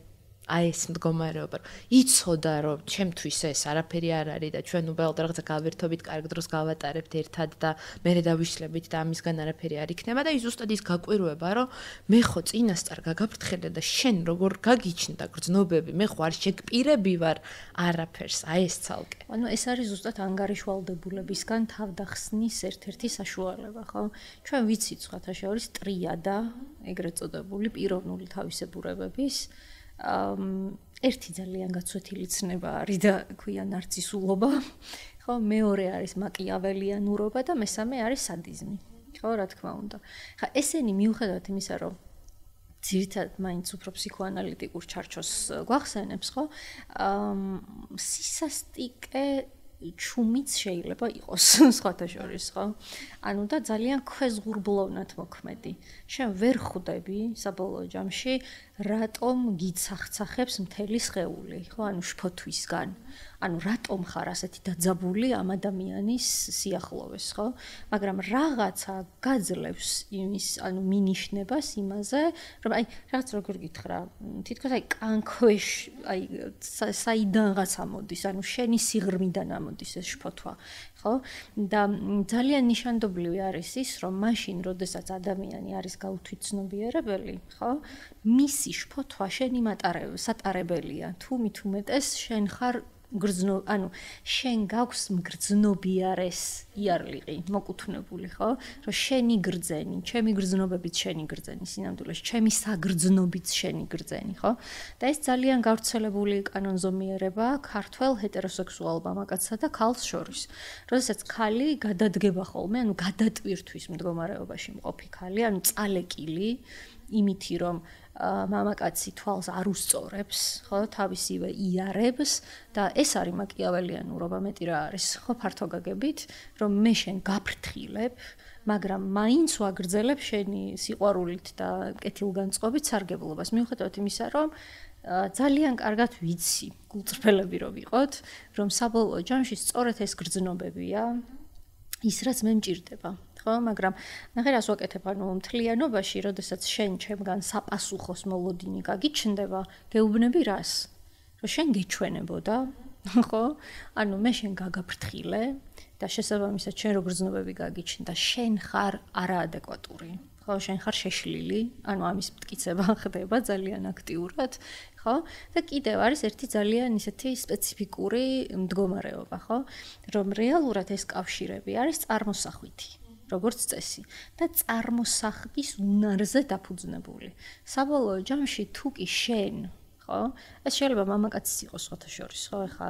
აი ეს მდგომარეობა იცოდა რომ ჩემთვის ეს არაფერი არ არის და ჩვენ უბრალოდ რაღაცა გავერთობით კარგ დროს გავატარებთ ერთად და მე დავიშლებით და ამისგან არაფერი არ იქნება და ის ზუსტად ის გაკვირვება რომ მე ხო წინასწარ გაგაფრთხილე და შენ როგორ გაგიჩნდა გრძნობები მე ხო არ შეგპირები ვარ არაფერს აი ეს ცალკე ანუ ეს არის ზუსტად ანგარიშვალდებულებისგან თავდახსნის ერთ-ერთი საშუალება ხო ჩვენ ვიცით სხვათა შორის ტრიადა ეგრეთ წოდებული პიროვნული თავისებურებების ერთი ძალიან გაცვეთილი ცნება არის და ქვია ნარცისულობა, ხო, მეორე არის მაკიაველიანურობა და მესამე არის სადიზმი. ხო, რა თქმა უნდა. ხა ესენი მიუხედავად იმისა, რომ ძირითადად მაინც უფრო ფსიქოანალიტიკურ ჩარჩოს გვახსენებს, ხო? სისასტიკე ჩუმიც შეიძლება იყოს სხვათა შორის, ხო? ანუ და ძალიან ქვეზღურბლოვნად მოქმედი. შენ ვერ ხვდები საბოლოო ჯამში რატომ გიცახცახებს მთელი სხეული, ხო? ანუ შფოთვისგან. ანუ რატომ ხარ ასეთი დაძაბული ამ ადამიანის სიახლოვეს, ხო? მაგრამ რაღაცა გაძლევს იმის, ანუ მინიშნებას იმაზე, რომ აი რაღაც როგორ გითხრა, თითქოს აი კანქვეშ, აი საიდანღაც ამოდის, ანუ შენი სიღრმიდან ამოდის ეს შფოთვა, ხო? და ძალიან ნიშანდობლივი არის ის, რომ მაშინ, როდესაც ადამიანი არის გაუთვითცნობიერებელი, ხო? მისი შფოთვა შენი სატარებელია, თუ მით უმეტეს შენ ხარ ანუ შენ გაქვს მგრძნობიარეს იარლიყი მოკუთვნებული ხო რომ შენი გრძენი ჩემი გრძნობებით შენი გრძენი სინამდვილეში ჩემი საგრძნობით შენი გრძენი ხო და ეს ძალიან გავრცელებული კანონზომიერება ქართველ ჰეტეროსექსუალ მამაკაცსა და ქალს შორის როდესაც ქალი გადადგება ხოლმე ანუ გადატვირთვის მდგომარეობაში მყოფი ქალი ანუ წალეკილი იმითი რომ მამაკაცი თვალს არ უსწორებს, ხო, თავისივე იარებს და ეს არის მაკიაველიანურობა მეტი რა არის, ხო, ფართო გაგებით, რომ მე შენ გაფრთხილებ, მაგრამ მაინც ვაგრძელებ შენი სიყვარულით და კეთილგანწყობით სარგებლობას. მიუხედავად იმისა, რომ ძალიან კარგად ვიცი, გულწრფელები რო ვიყოთ, რომ საბოლოო ჯამში სწორედ ეს გრძნობებია ის რაც მე მჭირდება ხო მაგრამ ნახე რას ვაკეთებ ანუ მთლიანობაში როდესაც შენ ჩემგან საპასუხოს მოლოდინი გაგიჩნდება გეუბნები რას რომ შენ გეჩვენებოდა ხო ანუ მე შენ გაგაფრთხილე და შესაბამისად შენ რო გრძნობები გაგიჩნდა შენ ხარ არაადეკვატური ხო შენ ხარ შეშლილი ანუ ამის მტკიცება ხდება ძალიან აქტიურად ხო და კიდევ არის ერთი ძალიან ისეთი სპეციფიკური მდგომარეობა ხო რომ რეალურად ეს კავშირები არის წარმოსახვითი როგორც წესი და წარმოსახვის უნარზე დაფუძნებული საბოლოო ჯამში თუ კი შენ ხო ეს შეიძლება მამაკაცის იყოს სხვათა შორის ხო ეხა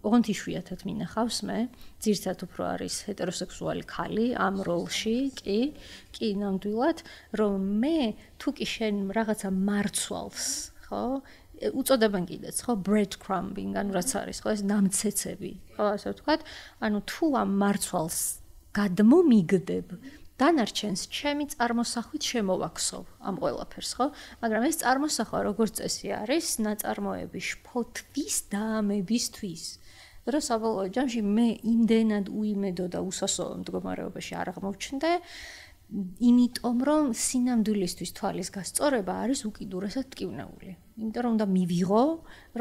ოღონდ იშვიათად მინახავს მე ძირითადად უფრო არის ჰეტეროსექსუალი ქალი ამ როლში კი ნამდვილად რომ მე თუ კი შენ რაღაცა მარცვალს ხო უწოდებენ კიდეც ხო breadcrumbing ანუ რაც არის ხო ეს ნამცეცები ხო ასე ვთქვათ ანუ თუ ამ მარცვალს გადმომიგდებ დანარჩენს ჩემი წარმოსახვით შემოვაქსოვ ამ ყველაფერს, ხო? მაგრამ ეს წარმოსახვა როგორც წესი არის ნაწარმოების შფოთვის და ამებისთვის. რომ საბოლოო ჯამში მე იმდენად უიმედო და უსასწორო მდგომარეობაში არ აღმოჩნდე, იმიტომ რომ სინამდვილისთვის თვალის გასწორება არის უკიდურესად ტკივნეული. იმიტომ რომ უნდა მივიღო,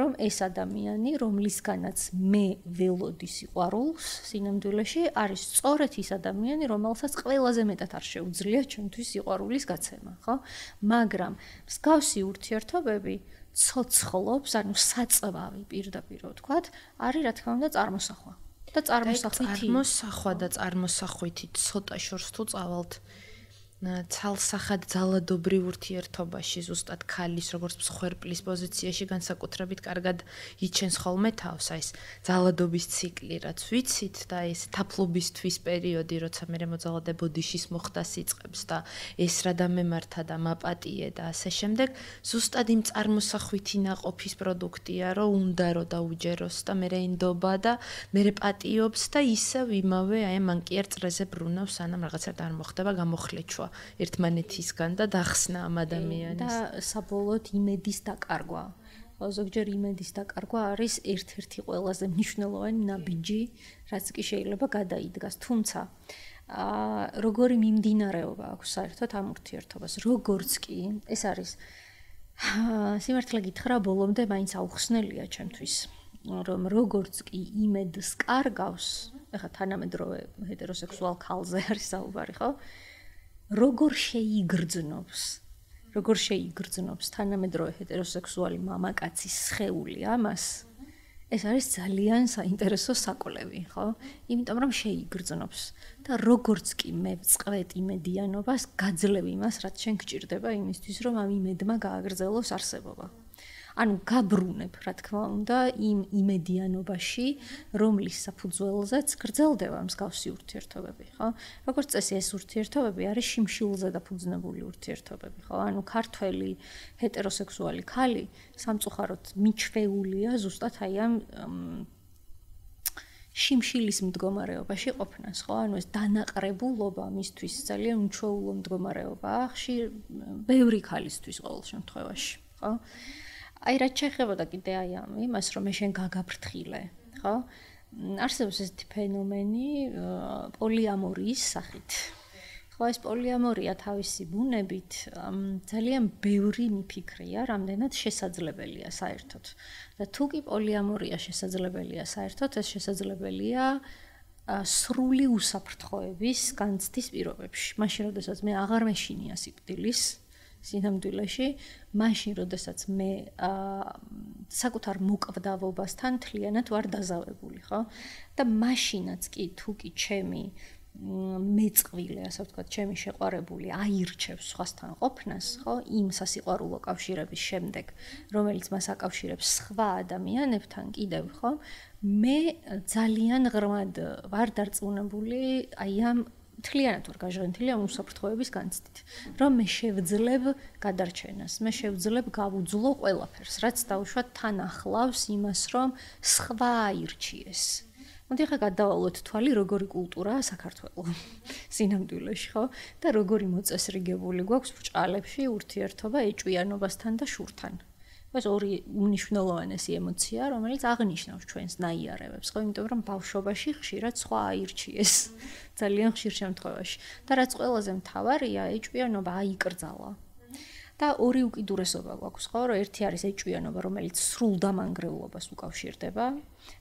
რომ ეს ადამიანი, რომლისგანაც მე ველოდი სიყვარულს სინამდვილეში, არის სწორედ ის ადამიანი, რომელსაც ყველაზე მეტად არ შეუძლია ჩემთვის სიყვარულის გაცემა, ხო? მაგრამ მსგავსი ურთიერთობები ცოცხლობს, ანუ საწვავი პირდაპირ ვთქვათ, არის რა თქმა უნდა წარმოსახვა. და წარმოსახვა და წარმოსახვითი ცოტა შორს თუ წავალთ ცალსახად ძალადობრივ ურთიერთობაში ზუსტად ქალის როგორც მსხვერპლის პოზიციაში განსაკუთრებით კარგად იჩენს ხოლმე თავს აი ეს ძალადობის ციკლი რაც ვიცით და ეს თაფლობისთვის პერიოდი როცა მე მოძალადე ბოდიშის მოხდას იწყებს და ეს რა დამემართა და მაპატიე და ასე შემდეგ ზუსტად იმ წარმოსახვითი ნაყოფის პროდუქტია რომ უნდა რომ დაუჯეროს და მე ინდობა და მე პატიობს და ისევ იმავე აი მანკიერ წრეზე ბრუნავს სანამ რაღაცა არ მოხდება გამოხლეჩვა ერთმანეთისგან და დახსნა ამ ადამიანის და საბოლოოდ იმედის დაკარგვა. ზოგჯერ იმედის დაკარგვა არის ერთ-ერთი ყველაზე მნიშვნელოვანი ნაბიჯი, რაც კი შეიძლება გადაიდგას. თუმცა როგორი მიმდინარეობა აქვს საერთოდ ამ ურთიერთობას, როგორც კი ეს არის სიმართლე გითხრა ბოლომდე მაინც აუხსნელია ჩემთვის, რომ როგორც კი იმედს კარგავს, ეხლა თანამედროვე ჰეტეროსექსუალ ქალზე არის საუბარი, ხო? როგორ შეიგრძნობს თანამედროვე ჰეტეროსექსუალი მამაკაცის სხეული ამას ეს არის ძალიან საინტერესო საკვლევი, ხო? იმიტომ რომ შეიგრძნობს და როგორც კი მე ვწყვეტ იმედიანობას, გაძლევ იმას, რაც შენ გჭირდება იმისთვის, რომ ამ იმედმა გააგრძელოს არსებობა. ანუ გაბრუნებ, რა თქმა უნდა, იმ იმედიანობაში, რომლის საფუძველზეც გრძელდება მსგავსი ურთიერთობები, ხო? როგორც წესი, ეს ურთიერთობები არის შიმშილზე დაფუძნებული ურთიერთობები, ხო? ანუ ქართველი ჰეტეროსექსუალი ქალი სამწუხაროდ მიჩვეულია ზუსტად აი ამ შიმშილის მდგომარეობაში ყოფნას, ხო? ანუ ეს დანაყრებულობა მისთვის ძალიან უჩვეულო მდგომარეობაა, ხშირ ბევრი ქალისთვის ყოველ შემთხვევაში, ხო? აი რაც შეეხებოდა კიდე აი იმას რომ მე შენ გაგაფრთხილე, ხო? არსებობს ესეთი ფენომენი პოლიამორიის სახით. ხო, ეს პოლიამორია თავისი ბუნებით ძალიან ბევრი მიფიქრია, რამდენად შესაძლებელია საერთოდ. და თუ კი პოლიამორია შესაძლებელია საერთოდ, ეს შესაძლებელია სრული უსაფრთხოების განცდის პირობებში. მაშინ, როდესაც მე აღარ მეშინია სიკვდილის სინამდვილეში, მაშინ, როდესაც მე საკუთარ მოკვდავობასთან მთლიანად ვარ დაზავებული, ხო? და მაშინაც კი თუ კი ჩემი მეწყვილე, ასე ვთქვათ, ჩემი შეყვარებული აირჩევს სხვასთან ყოფნას, ხო? იმ სასიყვარულო კავშირების შემდეგ, რომელიც მას აკავშირებს სხვა ადამიანებთან კიდევ, ხო? მე ძალიან ღრმად ვარ დარწმუნებული აი ამ მთლიანად ვარ გაჟღენთილი ამ უსაფრთხოების განცდით, რომ მე შევძლებ გადარჩენას, მე შევძლებ გავუძლო ყველაფერს, რაც დაუშვათ თან ახლავს იმას, რომ სხვა აირჩიეს. მოდი ახლა გადავალოთ თვალი, როგორი კულტურაა საქართველო სინამდვილეში, ხო? და როგორი მოწესრიგებული გვაქვს ბრჭყალებში ურთიერთობა ეჭვიანობასთან და შურთან. ეს ორი უნიშნულოვანესი ემოცია, რომელიც აღნიშნავს ჩვენს ნაიარევებს, ხო? იმიტომ რომ ბავშვობაში ხშირად სხვა აირჩიეს. ძალიან ხშირ შემთხვევაში. და რაც ყველაზე მთავარია, ეჭვიანობა აიკრძალა. და ორი უკიდურესობა გვაქვს, ხო? რომ ერთი არის ეჭვიანობა, რომელიც სრულ დამანგრეულობას უკავშირდება,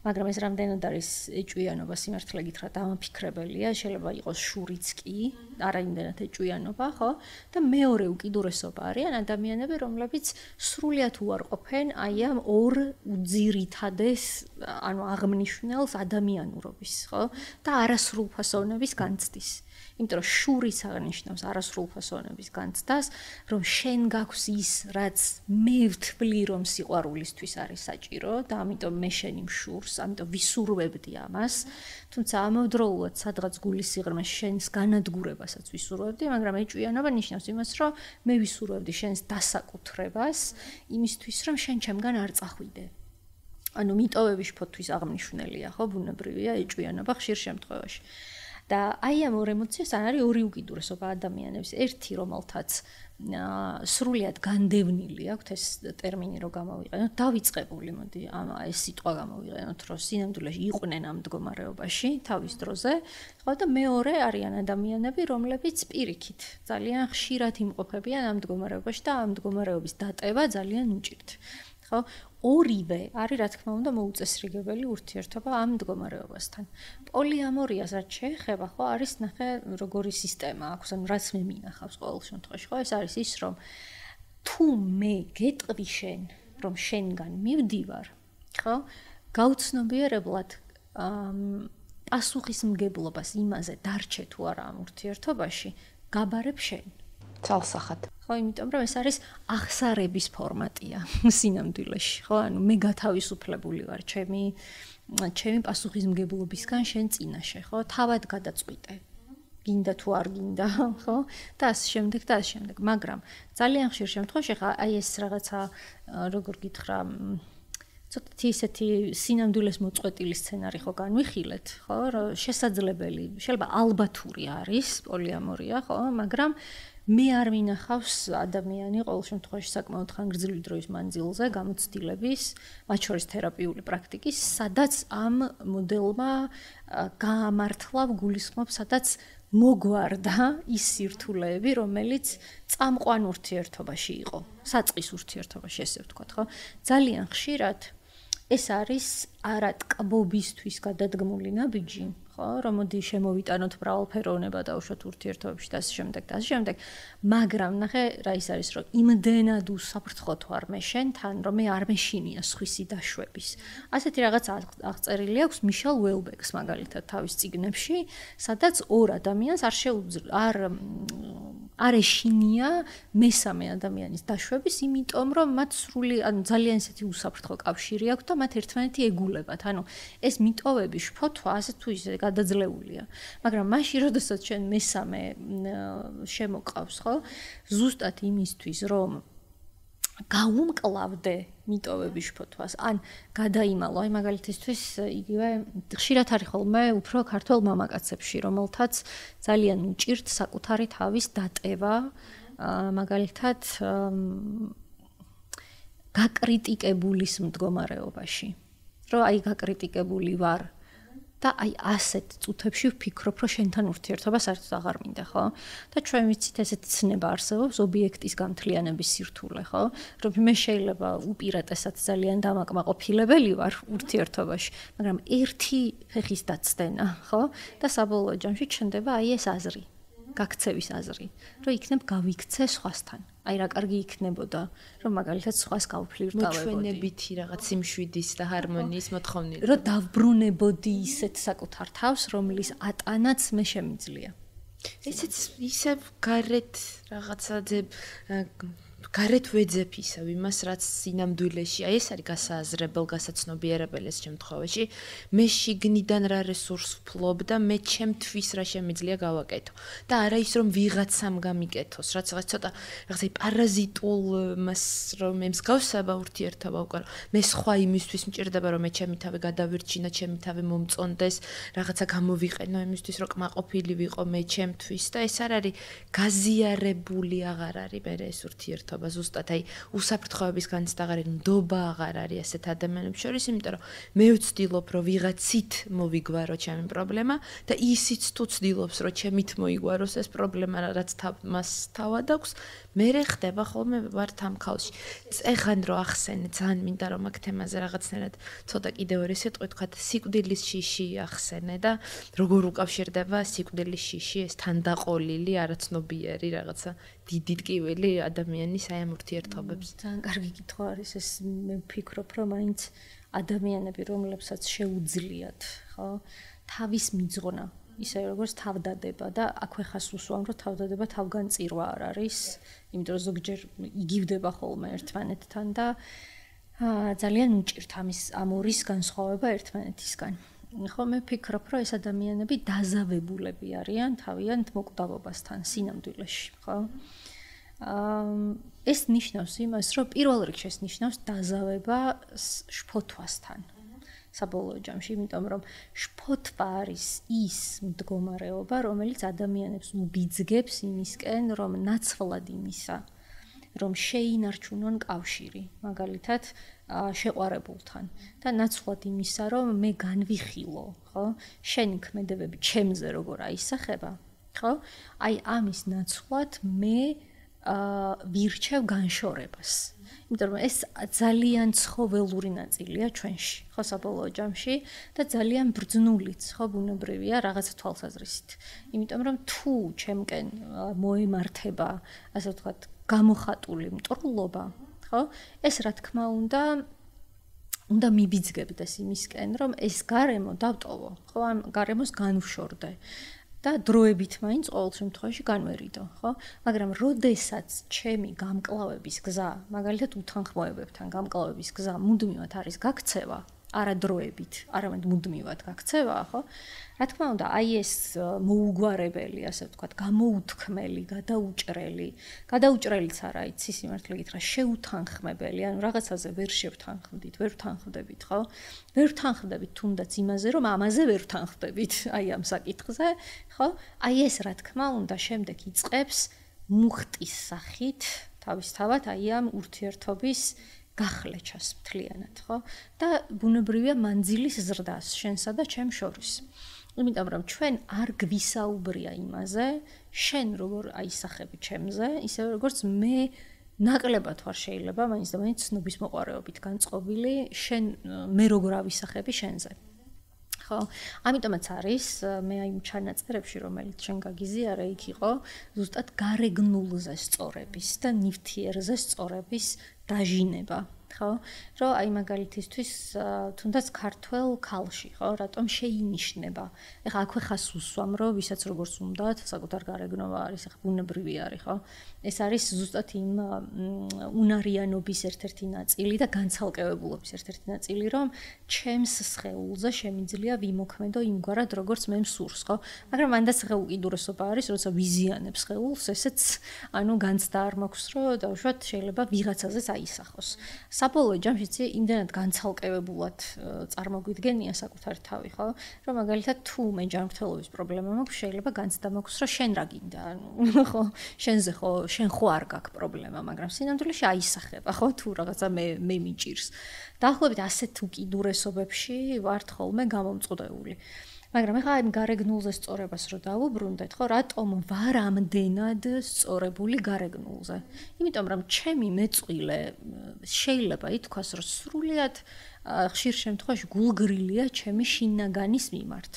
მაგრამ ეს რამდენად არის ეჭვიანობა სიმართლე გითხრათ დამაფიქრებელია, შეიძლება იყოს შურიც კი, არა იმდენად ეჭვიანობა, ხო? და მეორე უკიდურესობა არიან ადამიანები, რომლებიც სრულიად უარყოფენ აი ამ ორ უძირითადეს, ანუ აღმნიშვნელს ადამიანურობის, ხო? და არასრულფასოვნების განცდის. იმიტომ რომ შურიც აღნიშნავს არასრულფასოვნების განცდას, რომ შენ გაქვს ის, რაც მე ვთვლი, რომ სიყვარულისთვის არის საჭირო და ამიტომ მე შენი მშურს, ამიტომ ვისურვებდი ამას, თუმცა ამავდროულად სადღაც გულის სიღრმეში შენს განადგურებასაც ვისურვებდი, მაგრამ ეჭვიანობა ნიშნავს იმას, რომ მე ვისურვებდი შენს დასაკუთრებას, იმისთვის, რომ შენ ჩემგან არ წახვიდე. ანუ მიტოვების შფოთვის აღნიშნულია, ხო, ბუნებრივია ეჭვიანობა ხშირ შემთხვევაში. და აი ამ ორ ემოციას არის ორი უკიდურესობა ადამიანების. ერთი, რომელთაც სრულიად განდევნილი აქვთ ეს ტერმინი რო გამოვიყენოთ, დავიწყებული, მოდი ეს სიტყვა გამოვიყენოთ, რომ სინამდვილეში იყვნენ ამ მდგომარეობაში თავის დროზე, ხო და მეორე არიან ადამიანები, რომლებიც პირიქით ძალიან ხშირად იმყოფებიან ამ მდგომარეობაში და ამ მდგომარეობის დატევა ძალიან უჭირთ. ხო, ორივე არის რა თქმა უნდა მოუწესრიგებელი ურთიერთობა ამ მდგომარეობასთან. პოლიამორიასაც შეეხება, ხო, არის ნახე როგორი სისტემა აქვს, ანუ რაც მე მინახავს ყოველ შემთხვევაში, ხო, ეს არის ის, რომ თუ მე გეტყვი შენ, რომ შენგან მივდივარ, ხო, გაუცნობიერებლად პასუხისმგებლობას იმაზე დარჩე თუ არა ამ ურთიერთობაში, გაბარებ შენ. ცალსახად. ხო, იმიტომ რომ ეს არის აღსარების ფორმატია სინამდვილეში, ხო? ანუ მე გათავისუფლებული ვარ ჩემი პასუხისმგებლობისგან შენ წინაშე, ხო? თავად გადაწყვიტე. გინდა თუ არ გინდა, ხო? და ასე შემდეგ. მაგრამ ძალიან ხშირ შემთხვევაში ხა აი ეს რაღაცა როგორ გითხრა ცოტათი ისეთი სინამდვილეს მოწყვეტილი სცენარი ხო განვიხილეთ, ხო? რომ შესაძლებელი, შეიძლება ალბათური არის პოლიამორია, ხო? მაგრამ მე არ მინახავს ადამიანი ყოველ შემთხვევაში საკმაოდ ხანგრძლივი დროის მანძილზე გამოცდილების, მათ შორის თერაპიული პრაქტიკის, სადაც ამ მოდელმა გაამართლა გულისხმობს, სადაც მოგვარდა ის სირთულეები, რომელიც წამყვან ურთიერთობაში იყო, საწყის ურთიერთობაში, ესე ვთქვათ, ხო? ძალიან ხშირად ეს არის არატკბობისთვის გადადგმული ნაბიჯი, ხო, რომ მოდი შემოვიტანოთ მრავალფეროვნება დაუშვათ ურთიერთობებში და ასე შემდეგ, მაგრამ ნახე რა ის არის, რომ იმდენად უსაფრთხოთ ვარ მე შენთან, რომ მე არ მეშინია სხვისი დაშვების. ასეთი რაღაც აღწერილი აქვს მიშელ უელბეკს მაგალითად თავის წიგნებში, სადაც ორ ადამიანს არ ეშინია მესამე ადამიანის დაშვების, იმიტომ რომ მათ სრული, ანუ ძალიან ისეთი უსაფრთხო კავშირი აქვს და მათ ერთმანეთი ეგულებათ. ანუ ეს მიტოვების შფოთვა ასე თუ ისე გადაძლეულია. მაგრამ მაშინ, როდესაც ჩვენ მესამე შემოყავს, ხო? ზუსტად იმისთვის, რომ გაუმკლავდე მიტოვების შფოთვას, ან გადაიმალო, აი მაგალითისთვის იგივე ხშირად არის ხოლმე უფრო ქართველ მამაკაცებში, რომელთაც ძალიან უჭირთ საკუთარი თავის დატევა, მაგალითად გაკრიტიკებულის მდგომარეობაში. რომ აი გაკრიტიკებული ვარ და აი ასეთ წუთებში ვფიქრობ, რომ შენთან ურთიერთობა საერთოდ აღარ მინდა, ხო? და ჩვენ ვიცით ესეთი ცნება არსებობს ობიექტის გამთლიანების სირთულე, ხო? რომ მე შეიძლება უპირატესად ძალიან დამაკმაყოფილებელი ვარ ურთიერთობაში, მაგრამ ერთი ფეხის დაცდენა, ხო? და საბოლოო ჯამში ჩნდება აი ეს აზრი, გაქცევის აზრი, რომ იქნებ გავიქცე სხვასთან. აი რა კარგი იქნებოდა, რომ მაგალითად სხვას გავფლირტავებოდი. მოჩვენებითი რაღაც სიმშვიდის და ჰარმონიის მოთხოვნილი. რომ დავბრუნებოდი ისეთ საკუთარ თავს, რომლის ატანაც მე შემიძლია. ესეც ისევ გარეთ რაღაცაძე გარეთ ვეძებ ისევ იმას, რაც სინამდვილეში, აი ეს არის გასააზრებელ, გასაცნობიერებელი ეს შემთხვევაში, მე შიგნიდან რა რესურსს ვფლობ და მე ჩემთვის რა შემიძლია გავაკეთო. და არა ის რომ ვიღაცამ გამიკეთოს, რაც რაღაც ცოტა რაღაცა პარაზიტულ მას რომ მე მსგავსება ურთიერთობა უკვე, მე სხვა იმისთვის მჭირდება რომ მე ჩემი თავი გადავირჩინო, ჩემი თავი მომწონდეს, რაღაცა გამოვიყენო იმისთვის რომ კმაყოფილი ვიყო მე ჩემთვის და ეს არ არის გაზიარებული აღარ არის მე ეს ურთიერთობა. ზუსტად აი უსაფრთხოების განცდაღარი ნდობა აღარ არის ასეთ ადამიანებს შორის, იმიტომ რომ მე ვცდილობ რომ ვიღაცით მოვიგვარო ჩემი პრობლემა და ისიც თუ ცდილობს რომ ჩემით მოიგვაროს ეს პრობლემა, რაც მას თავად აქვს, მე ხდება ხოლმე ვართ ამ ქალში. ეხან რო ახსენე, ძალიან მინდა რომ აქ თემაზე რაღაცნაირად ცოტა კიდევ ორი სიტყვი თქვა, სიკვდილის შიში ახსენე და როგორ უკავშირდება სიკვდილის შიში ეს თანდაყოლილი, არაცნობიერი რაღაცა დიდი ტკივილი ადამიანის აი ამ ურთიერთობებს. ძალიან კარგი კითხვა არის ეს, მე ვფიქრობ, რომ მაინც ადამიანები, რომლებსაც შეუძლიათ, ხო, თავის მიძღნა, ისე როგორც თავდადება და აქვე ხას უსვამ, რომ თავდადება თავგანწირვა არ არის, იმიტომ რომ ზოგჯერ იგივდება ხოლმე ერთმანეთთან და ძალიან უჭირთ ამ ორის განსხვავება ერთმანეთისგან. ხო, მე ვფიქრობ, რომ ეს ადამიანები დაზავებულები არიან თავიანთ მოკვდავობასთან სინამდვილეში, ხო? ეს ნიშნავს იმას, რომ პირველ რიგში ეს ნიშნავს დაზავება შფოთვასთან. საბოლოო ჯამში, იმიტომ რომ შფოთვა არის ის მდგომარეობა, რომელიც ადამიანებს უბიძგებს იმისკენ, რომ ნაცვლად იმისა, რომ შეინარჩუნონ კავშირი, მაგალითად, შეყვარებულთან და ნაცვლად იმისა, რომ მე განვიხილო, ხო? შენი ქმედებები ჩემზე როგორ აისახება, ხო? აი ამის ნაცვლად მე ვირჩევ განშორებას. იმიტომ რომ ეს ძალიან ცხოველური ნაწილია ჩვენში, ხო, საბოლოო ჯამში და ძალიან ბრძნულიც, ხო, ბუნებრივია რაღაცა თვალსაზრისით. იმიტომ რომ თუ ჩემკენ მოემართება, ასე ვთქვათ, გამოხატული მტრულობა, ხო? ეს რა თქმა უნდა მიბიძგებდეს იმისკენ, რომ ეს გარემო დავტოვო, ხო, ამ გარემოს განვშორდე. და დროებით მაინც ყოველ შემთხვევაში განვერიდო, ხო? მაგრამ როდესაც ჩემი გამკლავების გზა, მაგალითად უთანხმოებებთან გამკლავების გზა მუდმივად არის გაქცევა, არა დროებით, არამედ მუდმივად გაქცევა, ხო? რა თქმა უნდა, აი ეს მოუგვარებელი, ასე ვთქვათ, გამოუთქმელი, გადაუჭრელიც არა, იცი სიმართლე გითხრა, შეუთანხმებელი, ანუ რაღაცაზე ვერ შევთანხმდით, ვერ ვთანხმდებით, ხო? ვერ ვთანხმდებით თუნდაც იმაზე, რომ ამაზე ვერ ვთანხმდებით, აი ამ საკითხზე, ხო? აი ეს რა თქმა უნდა, შემდეგ იწყებს მუხტის სახით, თავისთავად აი ამ ურთიერთობის გახლეჩას მთლიანად, ხო? და ბუნებრივია მანძილის ზრდას შენსა და ჩემ შორის. იმიტომ რომ ჩვენ არ გვისაუბრია იმაზე, შენ როგორ აისახები ჩემზე, ისე როგორც მე ნაკლებად ვარ შეიძლება მაინც და მაინც ცნობის მოყარეობით განწყობილი, მე როგორ ავისახები შენზე. ხო, ამიტომაც არის მე აი ჩანაწერებში, რომელიც შენ გაგიზიარე, იქ იყო ზუსტად გარეგნულზე სწორების და ნივთიერზე სწორების დაჟინება. ხო, რომ აი მაგალითისთვის თუნდაც ქართველ ქალში, ხო, რატომ შეინიშნება. ეხლა აქვე ხას უსვამ, რომ ვისაც როგორც უნდათ, საკუთარ გარეგნობა არის, ეხლა ბუნებრივი არის, ხო? ეს არის ზუსტად იმ უნარიანობის ერთ-ერთი ნაწილი და განცალკევებულობის ერთ-ერთი ნაწილი, რომ ჩემს სხეულზე შემიძლია ვიმოქმედო იმგვარად, როგორც მე მსურს, ხო? მაგრამ მანდაც ხე უკიდურესობა არის, როცა ვიზიანებ სხეულს, ესეც ანუ განცდა არ მაქვს, რომ დავუშვათ შეიძლება ვიღაცაზეც აისახოს. საბოლოო ჯამში ცი იმდენად განცალკევებულად წარმოგვიდგენია საკუთარი თავი, ხო? რომ მაგალითად თუ მე ჯანმრთელობის პრობლემა მაქვს, შეიძლება განცდა მაქვს, რომ შენ რა გინდა, ანუ ხო, შენზე ხო, შენ ხო არ გაქვს პრობლემა, მაგრამ სინამდვილეში აისახება, ხო, თუ რაღაცა მე მიჭირს. დაახლოებით ასეთ უკიდურესობებში ვართ ხოლმე გამომწყდეული. მაგრამ ეხლა იმ გარეგნულზე სწორებას რო დავუბრუნდეთ, ხო, რატომ ვარ ამდენად სწორებული გარეგნულზე? იმიტომ რომ ჩემი მეწყვილე შეიძლება ითქვას, რომ სრულიად ხშირ შემთხვევაში გულგრილია ჩემი შინაგანის მიმართ.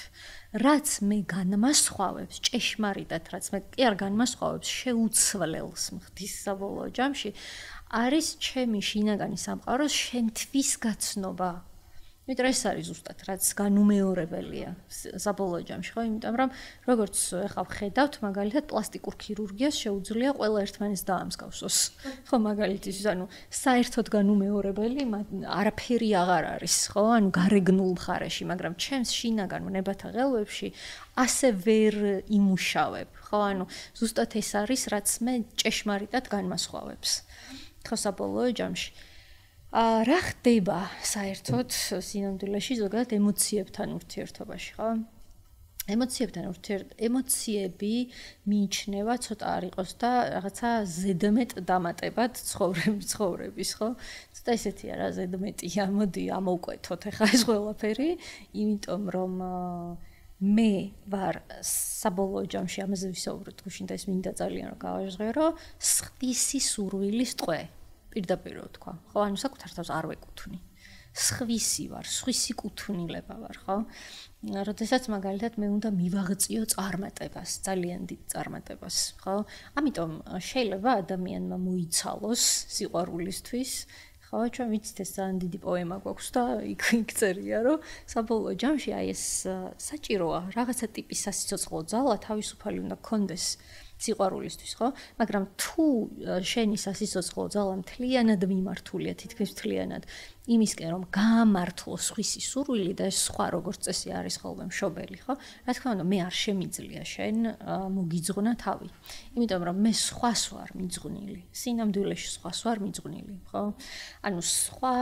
რაც მე განმასხვავებს, ჭეშმარიტად, რაც მე კი არ განმასხვავებს, შეუცვლელს მხდის საბოლოო ჯამში, არის ჩემი შინაგანის სამყაროს შენთვის გაცნობა. იმიტომ ეს არის ზუსტად რაც განუმეორებელია საბოლოო ჯამში, ხო? იმიტომ რომ როგორც ახლა ვხედავთ, მაგალითად პლასტიკურ ქირურგიას შეუძლია ყველა ერთმანეთს დაამსგავსოს. ხო, მაგალითისთვის, ანუ საერთოდ განუმეორებელი არაფერი აღარ არის, ხო? ანუ გარეგნულ მხარეში, მაგრამ ჩემს შინაგან ნებათა ღელვებში ასე ვერ იმუშავებ, ხო? ანუ ზუსტად ეს არის რაც მე ჭეშმარიტად განმასხვავებს. ხო, საბოლოო ჯამში რა ხდება საერთოდ სინამდვილეში ზოგადად ემოციებთან ურთიერთობაში, ხო? ემოციები მიიჩნევა ცოტა არ იყოს და რაღაცა ზედმეტ დამატებად ცხოვრების, ხო? ცოტა ისეთია რა ზედმეტია, მოდი ამოვკვეთოთ ახლა ეს ყველაფერი, იმიტომ რომ მე ვარ საბოლოო ჯამში ამაზე ვისაუბროთ გუშინ და ეს მინდა ძალიან რომ გავაჟღერო, სხვისი სურვილის ტყვე. პირდაპირ ვთქვა, ხო, ანუ საკუთარ თავს არ ვეკუთვნი. სხვისი ვარ, სხვისი კუთვნილება ვარ, ხო? როდესაც მაგალითად მე უნდა მივაღწიო წარმატებას, ძალიან დიდ წარმატებას, ხო? ამიტომ შეიძლება ადამიანმა მოიცალოს სიყვარულისთვის, ხო, ჩვენ ვიცით ეს ძალიან დიდი პოემა გვაქვს და იქ წერია, რომ საბოლოო ჯამში აი ეს საჭიროა რაღაცა ტიპის სასიცოცხლო ძალა თავისუფალი უნდა გქონდეს. სიყვარულისთვის, ხო? მაგრამ თუ შენი სასიცოცხლო ძალა მთლიანად მიმართულია, თითქმის მთლიანად იმისკენ, რომ გამართლოს სხვისი სურვილი და ეს სხვა როგორც წესი არის ხოლმე მშობელი, ხო? რა თქმა უნდა, მე არ შემიძლია შენ მოგიძღვნა თავი. იმიტომ რომ მე სხვას ვარ მიძღვნილი, სინამდვილეში სხვას ვარ მიძღვნილი, ხო? ანუ სხვა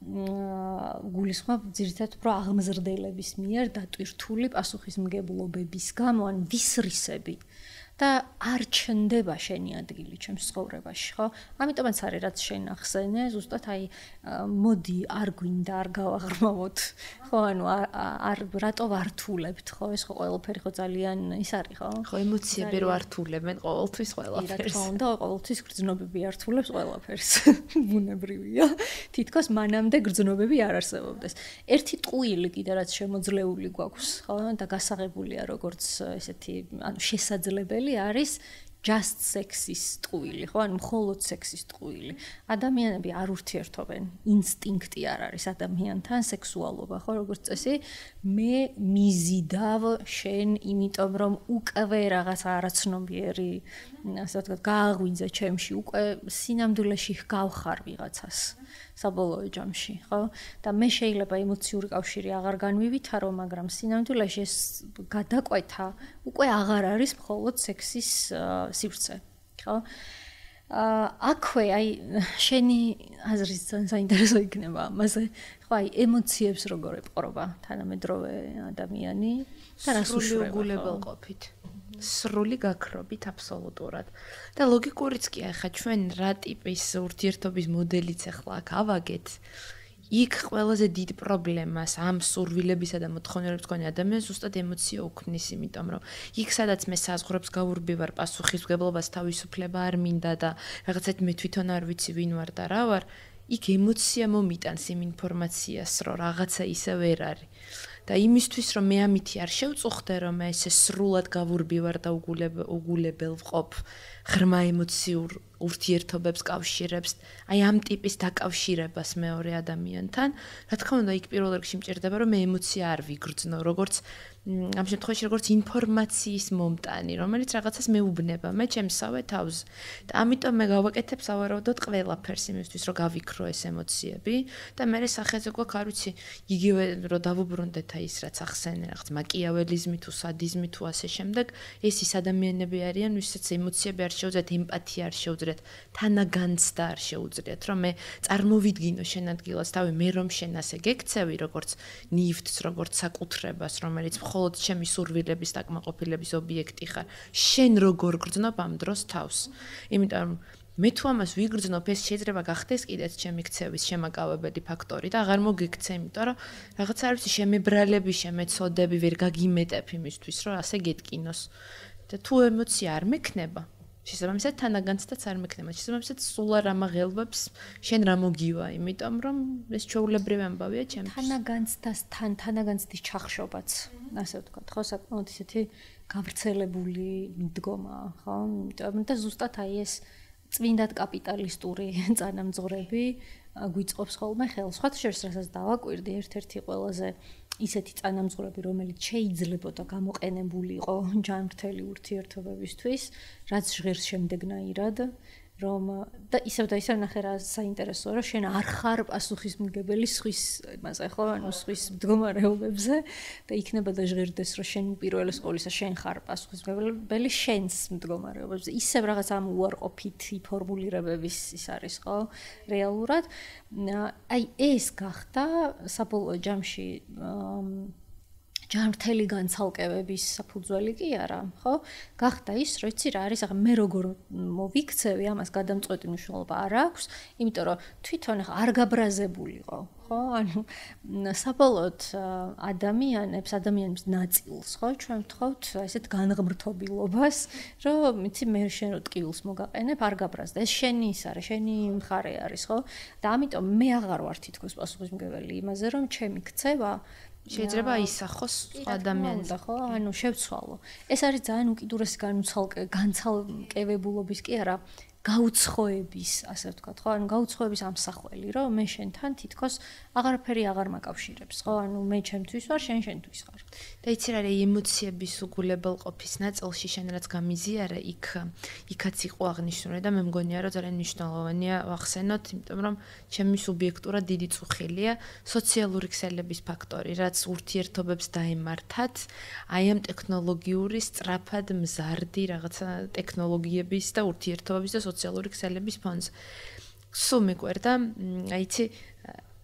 გულისხმობ ძირითადად უფრო აღმზრდელების მიერ დატვირთული პასუხისმგებლობების გამო ან ვისრისები და არ ჩნდება შენი ადგილი ჩემს ცხოვრებაში, ხო? ამიტომაც არის რაც შენ ახსენე, ზუსტად აი მოდი არ გვინდა არ გავაღრმავოთ, ხო? ანუ არ რატო ვართულებთ, ხო? ეს ხო ყველაფერი ხო ძალიან ის არის, ხო? ხო, ემოციები რო ართულებენ ყოველთვის ყველაფერს. რა თქმა უნდა, ყოველთვის გრძნობები ართულებს ყველაფერს. ბუნებრივია. თითქოს მანამდე გრძნობები არ არსებობდეს. ერთი ტყუილი კიდე რაც შემოძლეული გვაქვს, ხო? და გასაღებულია როგორც ესეთი, ანუ შესაძლებელი არის just sex-ის ტყუილი, ხო? ანუ მხოლოდ სექსის ტყუილი. ადამიანები არ ურთიერთობენ, ინსტინქტი არ არის ადამიანთან სექსუალობა, ხო? როგორც წესი, მე მიზიდავ შენ, იმიტომ რომ უკვე რაღაც არაცნობიერი, ასე ვთქვათ, გააღვიძე ჩემში, უკვე სინამდვილეში გავხარ ვიღაცას. საბოლოო ჯამში, ხო? და მე შეიძლება ემოციური კავშირი აღარ განვივითარო, მაგრამ სინამდვილეში ეს გადაკვეთა უკვე აღარ არის მხოლოდ სექსის სივრცე, ხო? აქვე აი შენი აზრის ძალიან საინტერესო იქნება ამაზე, ხო, აი ემოციებს როგორ ეპყრობა თანამედროვე ადამიანი და რას უშურება უგულებელყოფით. სრული გაქრობით აბსოლუტურად. და ლოგიკურიც კი ახლა ჩვენ რა ტიპის ურთიერთობის მოდელიც ახლა აქ ავაგეთ, იქ ყველაზე დიდ პრობლემას ამ სურვილებისა და მოთხოვნილების მქონე ადამიანს ზუსტად ემოცია უქმნის, იმიტომ რომ იქ სადაც მე საზღვრებს გავურბივარ, პასუხისმგებლობას თავისუფლება არ მინდა და რაღაცეთ მე თვითონ არ ვიცი ვინ ვარ და რა ვარ, იქ ემოცია მომიტანს იმ ინფორმაციას, რომ რაღაცა ისე ვერ არის. და იმისთვის რომ მე ამითი არ შევწუხდე, რომ მე ესე სრულად გავურბივარ და უგულებელ ვყოფ ღრმა ემოციურ ურთიერთობებს კავშირებს, აი ამ ტიპის დაკავშირებას მეორე ადამიანთან, რა თქმა უნდა, იქ პირველ რიგში მჭირდება, რომ მე ემოცია არ ვიგრძნო, როგორც ამ შემთხვევაში როგორც ინფორმაციის მომტანი, რომელიც რაღაცას მეუბნება მე ჩემსავე თავზე. და ამიტომ მე გავაკეთებ სავარაუდოდ ყველაფერს იმისთვის, რომ გავიქრო ეს ემოციები და მე სახეზე გვაქვს, არ ვიცი, იგივე რომ დავუბრუნდეთ აი ის რაც ახსენე, რაღაც მაკიაველიზმი თუ სადიზმი თუ ასე შემდეგ, ეს ის ადამიანები არიან, ვისაც ემოციები არ შეუძლიათ, ემპათია არ შეუძლიათ, თანაგანცდა არ შეუძლიათ, რომ მე წარმოვიდგინო შენ ადგილას თავი, მე რომ შენ ასე გექცევი, როგორც ნივთს, როგორც საკუთრებას, რომელიც მხოლოდ ჩემი სურვილების დაკმაყოფილების ობიექტი ხარ. შენ როგორ გრძნობ ამ დროს თავს? იმიტომ რომ მე თუ ამას ვიგრძნობ, ეს შეიძლება გახდეს კიდეც ჩემი ქცევის შემაკავებელი ფაქტორი და აღარ მოგექცე, იმიტომ რომ რაღაცა არ ვიცი, შემებრალები, შემეცოდები ვერ გაგიმეტებ იმისთვის, რომ ასე გეტკინოს. და თუ ემოცია არ მექნება, შესაბამისად თანაგანცდაც არ მექნება, შესაბამისად სულ არ ამაღელვებს შენ რა მოგივა, იმიტომ რომ ეს ჩვეულებრივი ამბავია ჩემთვის. თანაგანცდასთან თანაგანცდის ჩახშობაც, ასე ვთქვათ, ხო, საკმაოდ ისეთი გავრცელებული მდგომა, ხო? და ზუსტად აი ეს წმინდად კაპიტალისტური წანამძღვრები გვიწყობს ხოლმე ხელს. სხვათა შორის რასაც დავაკვირდი, ერთ-ერთი ყველაზე ისეთი წანამძღვრები, რომელიც შეიძლებოდა გამოყენებულიყო ჯანმრთელი ურთიერთობებისთვის, რაც ჟღერს შემდეგნაირად, რომ და ისევ ნახე რა საინტერესოა, რომ შენ არ ხარ პასუხისმგებელი სხვის იმაზე, ხო, ანუ სხვის მდგომარეობებზე და იქნებოდა ჟღერდეს, რომ შენ უპირველეს ყოვლისა შენ ხარ პასუხისმგებელი შენს მდგომარეობებზე. ისევ რაღაც ამ უარყოფითი ფორმულირებების ის არის, ხო, რეალურად. აი ეს გახდა საბოლოო ჯამში ჯანმრთელი განცალკევების საფუძველი კი არა, ხო? გახდა ის, რომ იცი რა არის, ახლა მე როგორ მოვიქცევი, ამას გადამწყვეტი მნიშვნელობა არ აქვს, იმიტომ რომ თვითონ ახლა არ გაბრაზებულიყო, ხო? ანუ საბოლოოდ ადამიანების ნაწილს, ხო, ჩვენ ვთხოვთ ესეთ განღმრთობილობას, რომ იცი მე შენ რო ტკივილს მოგაყენებ, არ გაბრაზდა. ეს შენი ის არის, შენი მხარე არის, ხო? და ამიტომ მე აღარ ვარ თითქოს პასუხისმგებელი იმაზე, რომ ჩემი ქცევა შეიძლება ისახოს სხვა ადამიანს, ხო? ანუ შევცვალო. ეს არის ძალიან უკიდურესი განცალკევებულობის კი არა, გაუცხოების, ასე ვთქვათ, ხო? ანუ გაუცხოების ამსახველი, რომ მე შენთან თითქოს აღარაფერი აღარ მაკავშირებს, ხო? ანუ მე ჩემთვის ვარ, შენ შენთვის ხარ. და იცი რა, ემოციების უგულებელყოფის ნაწილში შენ რაც გამიზიარე, იქაც იყო აღნიშნული და მე მგონია, რომ ძალიან მნიშვნელოვანია ვახსენოთ, იმიტომ რომ ჩემი სუბიექტურად დიდი წუხილია სოციალური ქსელების ფაქტორი, რაც ურთიერთობებს დაემართათ, აი ამ ტექნოლოგიური სწრაფად მზარდი რაღაცა ტექნოლოგიების და ურთიერთობების და სოციალური ქსელების ფონზე. სულ მიკვერდა, აი იცი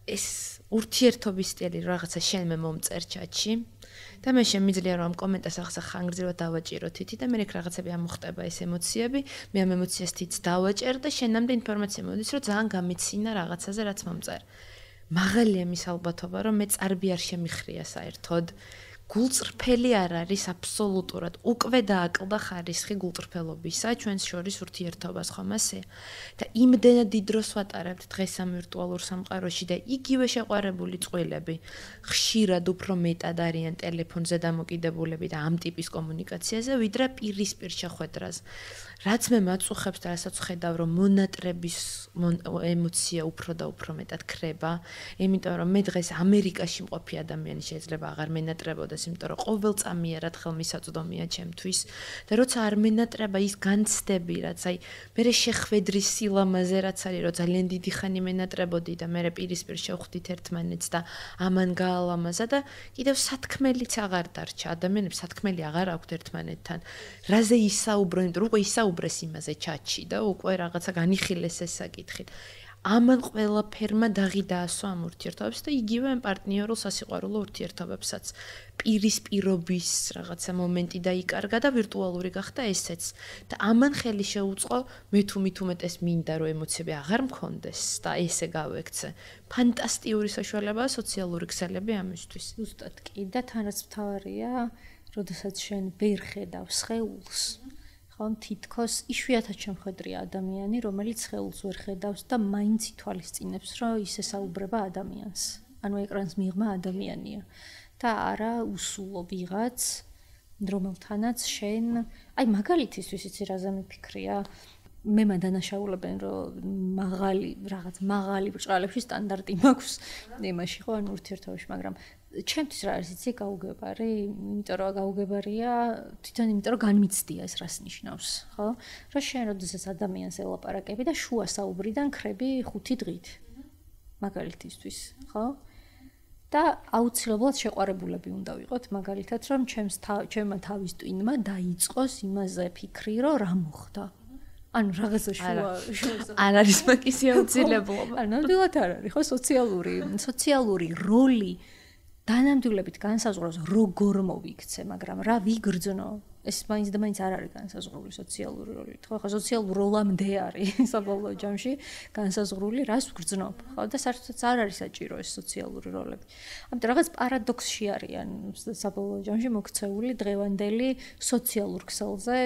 ეს ურთიერთობის სტილი რაღაცა შენმე მომწერ ჩატში და მე შემიძლია რომ კომენტარს ახლა ხანგრძლივად დავაჭირო თითი და მე რაღაცები ამოხტება ეს ემოციები, მე ამ ემოციას თიც დავაჭერ და შენამდე ინფორმაცია მოდის, რომ ძალიან გამეცინა რაღაცაზე, რაც მომწერ. მაღალია მის ალბათობა, რომ მე წარბი არ შემიხრია საერთოდ. გულწრფელი არ არის აბსოლუტურად. უკვე დააკლდა ხარისხი გულწრფელობისა ჩვენს შორის ურთიერთობას, ხომ ასე? და იმდენად დიდ დროს ვატარებთ დღეს ამ ვირტუალურ სამყაროში და იგივე შეყვარებული წყვილები ხშირად უფრო მეტად არიან ტელეფონზე დამოკიდებულები და ამ ტიპის კომუნიკაციაზე, ვიდრე პირისპირ შეხვედრაზე. რაც მე მაწუხებს და რასაც ხედავ, რომ მონატრების ემოცია უფრო და უფრო მეტად ქრება, იმიტომ რომ მე დღეს ამერიკაში მყოფი ადამიანი შეიძლება აღარ მენატრებოდეს, იმიტომ რომ ყოველწამიერად ხელმისაწვდომია ჩემთვის და როცა არ მენატრება ის განცდები, რაც აი მე შეხვედრის სილამაზე რაც არის, რომ ძალიან დიდი ხანი მენატრებოდი და მე პირისპირ შევხვდით ერთმანეთს და ამან გაალამაზა და კიდევ სათქმელიც აღარ დარჩა, ადამიანებს სათქმელი აღარ აქვთ ერთმანეთთან. რაზე ისაუბრო, იმიტომ რომ უკვე ისაუბრეს იმაზე ჩატში და უკვე რაღაცა განიხილეს ეს საკითხი. ამან ყველაფერმა დაღი დაასვა ამ ურთიერთობებს და იგივე ამ პარტნიორულ სასიყვარულო ურთიერთობებსაც პირისპირობის რაღაცა მომენტი დაიკარგა და ვირტუალური გახდა ესეც. და ამან ხელი შეუწყო მე თუ მით უმეტეს მინდა რომ ემოციები აღარ მქონდეს და ესე გავექცე. ფანტასტიკური საშუალებაა სოციალური ქსელები ამისთვის. ზუსტად კი და თანაც მთავარია, როდესაც შენ ვერ ხედავ სხეულს. ხომ თითქოს იშვიათად შემხედრია ადამიანი, რომელიც სხეულს ვერ ხედავს და მაინც ითვალისწინებს, რომ ის ესაუბრება ადამიანს. ანუ ეკრანს მიღმა ადამიანია და არა უსულო ვიღაც, რომელთანაც შენ, აი მაგალითისთვის იცი რაზე მიფიქრია, მე მადანაშაულებენ რომ მაღალი ბრჭყალებში სტანდარტი მაქვს იმაში ხო ანუ ურთიერთობაში, მაგრამ ჩემთვის რა არის იცი გაუგებარი, იმიტომ რომ გაუგებარია თვითონ იმიტომ რომ განმიცდია ეს რას ნიშნავს, ხო? რომ შენ როდესაც ადამიანს ელაპარაკები და შუა საუბრიდან ხრები 5 დღით. მაგალითისთვის, ხო? და აუცილებლად შეყვარებულები უნდა ვიყოთ, მაგალითად რომ ჩემმა თავის ტვინმა დაიწყოს იმაზე ფიქრი, რომ რა მოხდა. ანუ რაღაცა შუა არ არის მაგის აუცილებლობა. ანუ ნამდვილად არ არის, ხო, სოციალური როლი დანამდვილებით განსაზღვრავს როგორ მოვიქცე, მაგრამ რა ვიგრძნო, ეს მაინც და მაინც არ არის განსაზღვრული სოციალური როლით, ხო? ხო, სოციალურ როლამდე არის საბოლოო ჯამში განსაზღვრული, რას ვგრძნობ, ხო? და საერთოდ არ არის საჭირო ეს სოციალური როლები. ამიტომ რაღაც პარადოქსში არიან საბოლოო ჯამში მოქცეული დღევანდელი სოციალურ ქსელზე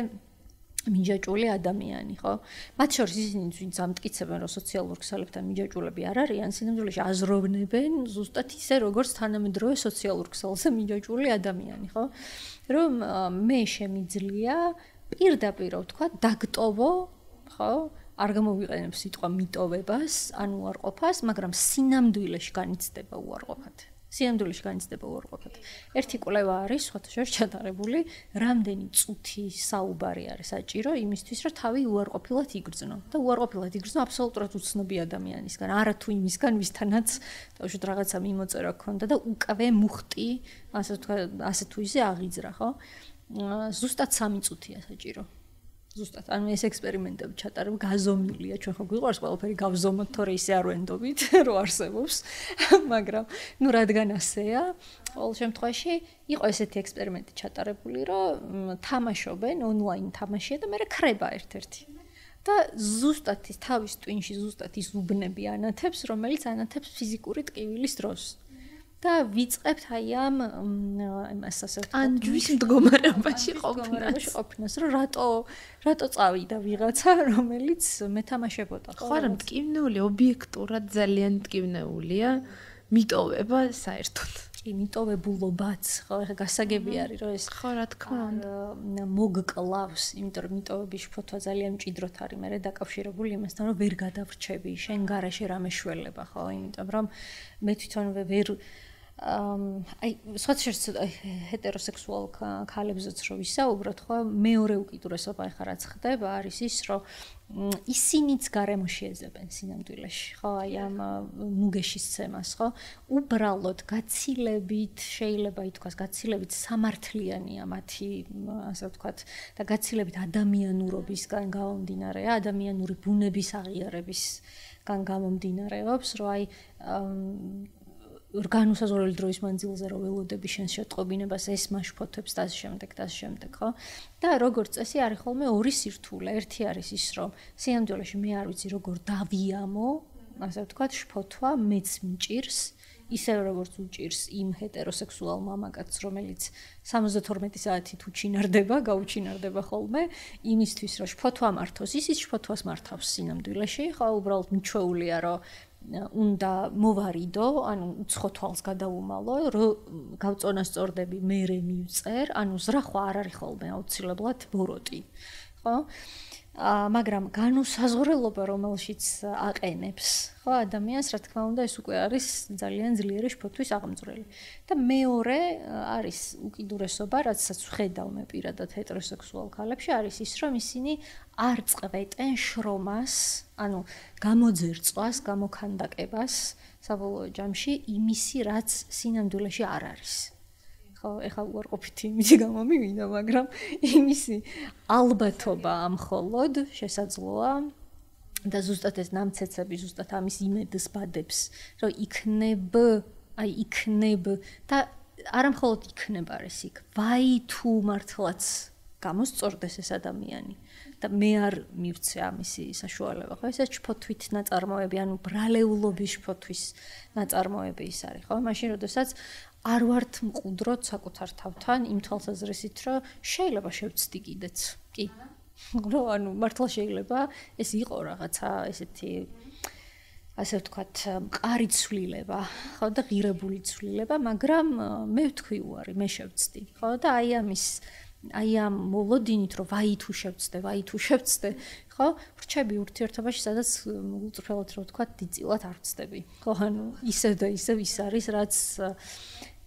მიჯაჭვული ადამიანი, ხო? მათ შორის ისინი, ვინც ამტკიცებენ, რომ სოციალურ ქსელებთან მიჯაჭვულები არ არიან, სინამდვილეში აზროვნებენ ზუსტად ისე, როგორც თანამედროვე სოციალურ ქსელზე მიჯაჭვული ადამიანი, ხო? რომ მე შემიძლია პირდაპირ ვთქვა, დაგტოვო, ხო? არ გამოვიყენებ სიტყვა მიტოვებას, ან უარყოფას, მაგრამ სინამდვილეში განიცდება უარყოფად. სინამდვილეში განიცდება უარყოფად. ერთი კვლევა არის, სხვათა შორის ჩატარებული, რამდენი წუთი საუბარი არის საჭირო იმისთვის, რომ თავი უარყოფილად იგრძნო. და უარყოფილად იგრძნო აბსოლუტურად უცნობი ადამიანისგან, არა თუ იმისგან, ვისთანაც თავშოთ რაღაცა მიმოწერა ქონდა და უკავე მუხტი, ასე თუ ისე აღიძრა, ხო? ზუსტად 3 წუთია საჭირო. ზუსტად, ანუ ეს ექსპერიმენტები ჩატარებ, გაზომილია, ჩვენ ხო გვიყვარს ყველაფერი გავზომოთ, თორე ისე არ ვენდობით, რომ არსებობს, მაგრამ ნუ რადგან ასეა, ყოველ შემთხვევაში იყო ესეთი ექსპერიმენტი ჩატარებული, რომ თამაშობენ, ონლაინ თამაშია და მერე ხრება ერთ-ერთი. და ზუსტად ის თავის ტვინში ზუსტად ის უბნები ანათებს, რომელიც ანათებს ფიზიკური ტკივილის დროს. და ვიწყებთ აი ამ იმას ასე ვთქვათ, ანჯვის მდგომარეობაში ყოფნას, რომ რატო წავიდა ვიღაცა, რომელიც მეთამაშებოდა, ხო? არა, მტკივნეული, ობიექტურად ძალიან მტკივნეულია, მიტოვება საერთოდ. კი, მიტოვებულობაც, ხო, ეხლა გასაგები არის, რომ ეს ხო, რა თქმა უნდა, მოგკლავს, იმიტომ რომ მიტოვების ფოთვა ძალიან მჭიდროდ არის მე დაკავშირებული იმასთან, რომ ვერ გადავრჩები, შენ გარეშე რამე შველება, ხო, იმიტომ რომ მე თვითონ ვერ აი სხვა ჰეტეროსექსუალ ქალებზეც რო ვისაუბროთ, ხო, მეორე უკიდურესობა ეხლა რაც ხდება არის ის, რომ ისინიც გარემოში ეძებენ სინამდვილეში, ხო, აი ამ ნუგეშის ცემას, ხო? უბრალოდ გაცილებით შეიძლება ითქვას, გაცილებით სამართლიანია მათი, ასე ვთქვათ, და გაცილებით ადამიანურობისგან გამომდინარე, ადამიანური ბუნების აღიარებისგან გამომდინარეობს, რომ აი განუსაზღვრელი დროის მანძილზე რო ველოდები შენს შეტყობინებას ეს მაშფოთებს და ასე შემდეგ, ხო? და როგორც წესი არის ხოლმე ორი სირთულე. ერთი არის ის, რომ სინამდვილეში მე არ ვიცი როგორ დავიამო, ასე ვთქვათ, შფოთვა მეც მჭირს, ისე როგორც უჭირს იმ ჰეტეროსექსუალ მამაკაცს, რომელიც 72 საათით უჩინარდება, გაუჩინარდება ხოლმე, იმისთვის რომ შფოთვა მართოს, ისიც შფოთვას მართავს სინამდვილეში, ხო, უბრალოდ მიჩვეულია, რომ უნდა მოვარიდო, ანუ უცხოთვალს გადაუმალო, რომ გავწონა სწორდები მერე მივწერ, ანუ ზრახვა არ არის ხოლმე აუცილებლად ბოროტი, ხო? მაგრამ განუსაზღვრელობა, რომელშიც აყენებს, ხო, ადამიანს, რა თქმა უნდა, ეს უკვე არის ძალიან ძლიერი შფოთვის აღმწვრელი. და მეორე არის უკიდურესობა, რაცაც ხედავ მე პირადად ჰეტეროსექსუალ ქალებში, არის ის, რომ ისინი არ წყვეტენ შრომას, ანუ გამოძერწვას, გამოქანდაკებას საბოლოო ჯამში იმისი, რაც სინამდვილეში არ არის. ხო, ეხლა უარყოფითი იმისი გამომივიდა, მაგრამ იმისი ალბათობა ამხოლოდ შესაძლოა და ზუსტად ეს ნამცეცები ზუსტად ამის იმედს ბადებს, რომ იქნებ და არამხოლოდ იქნება ეს იქ. ვაი თუ მართლაც გამოსწორდეს ეს ადამიანი და მე არ მივცე ამისი საშუალება, ხო? ესეც შფოთვით ნაწარმოები, ანუ ბრალეულობის შფოთვის ნაწარმოები ის არის, ხო? მაშინ როდესაც არ ვართ მყუდროთ საკუთარ თავთან იმ თვალსაზრისით, რომ შეიძლება შევწდი კიდეც. კი. რომ ანუ მართლა შეიძლება ეს იყო რაღაცა ესეთი ასე ვთქვათ, მყარი ცვლილება, ხო და ღირებული ცვლილება, მაგრამ მე ვთქვი უარი, მე შევწდი, ხო და აი ამ მოლოდინით, რომ ვაი თუ შევწდე, ხო, ვრჩები ურთიერთობაში, სადაც უწრფელად რო ვთქვათ, დიდწილად არ ვწდები. ხო, ანუ ისევ და ისევ ის არის, რაც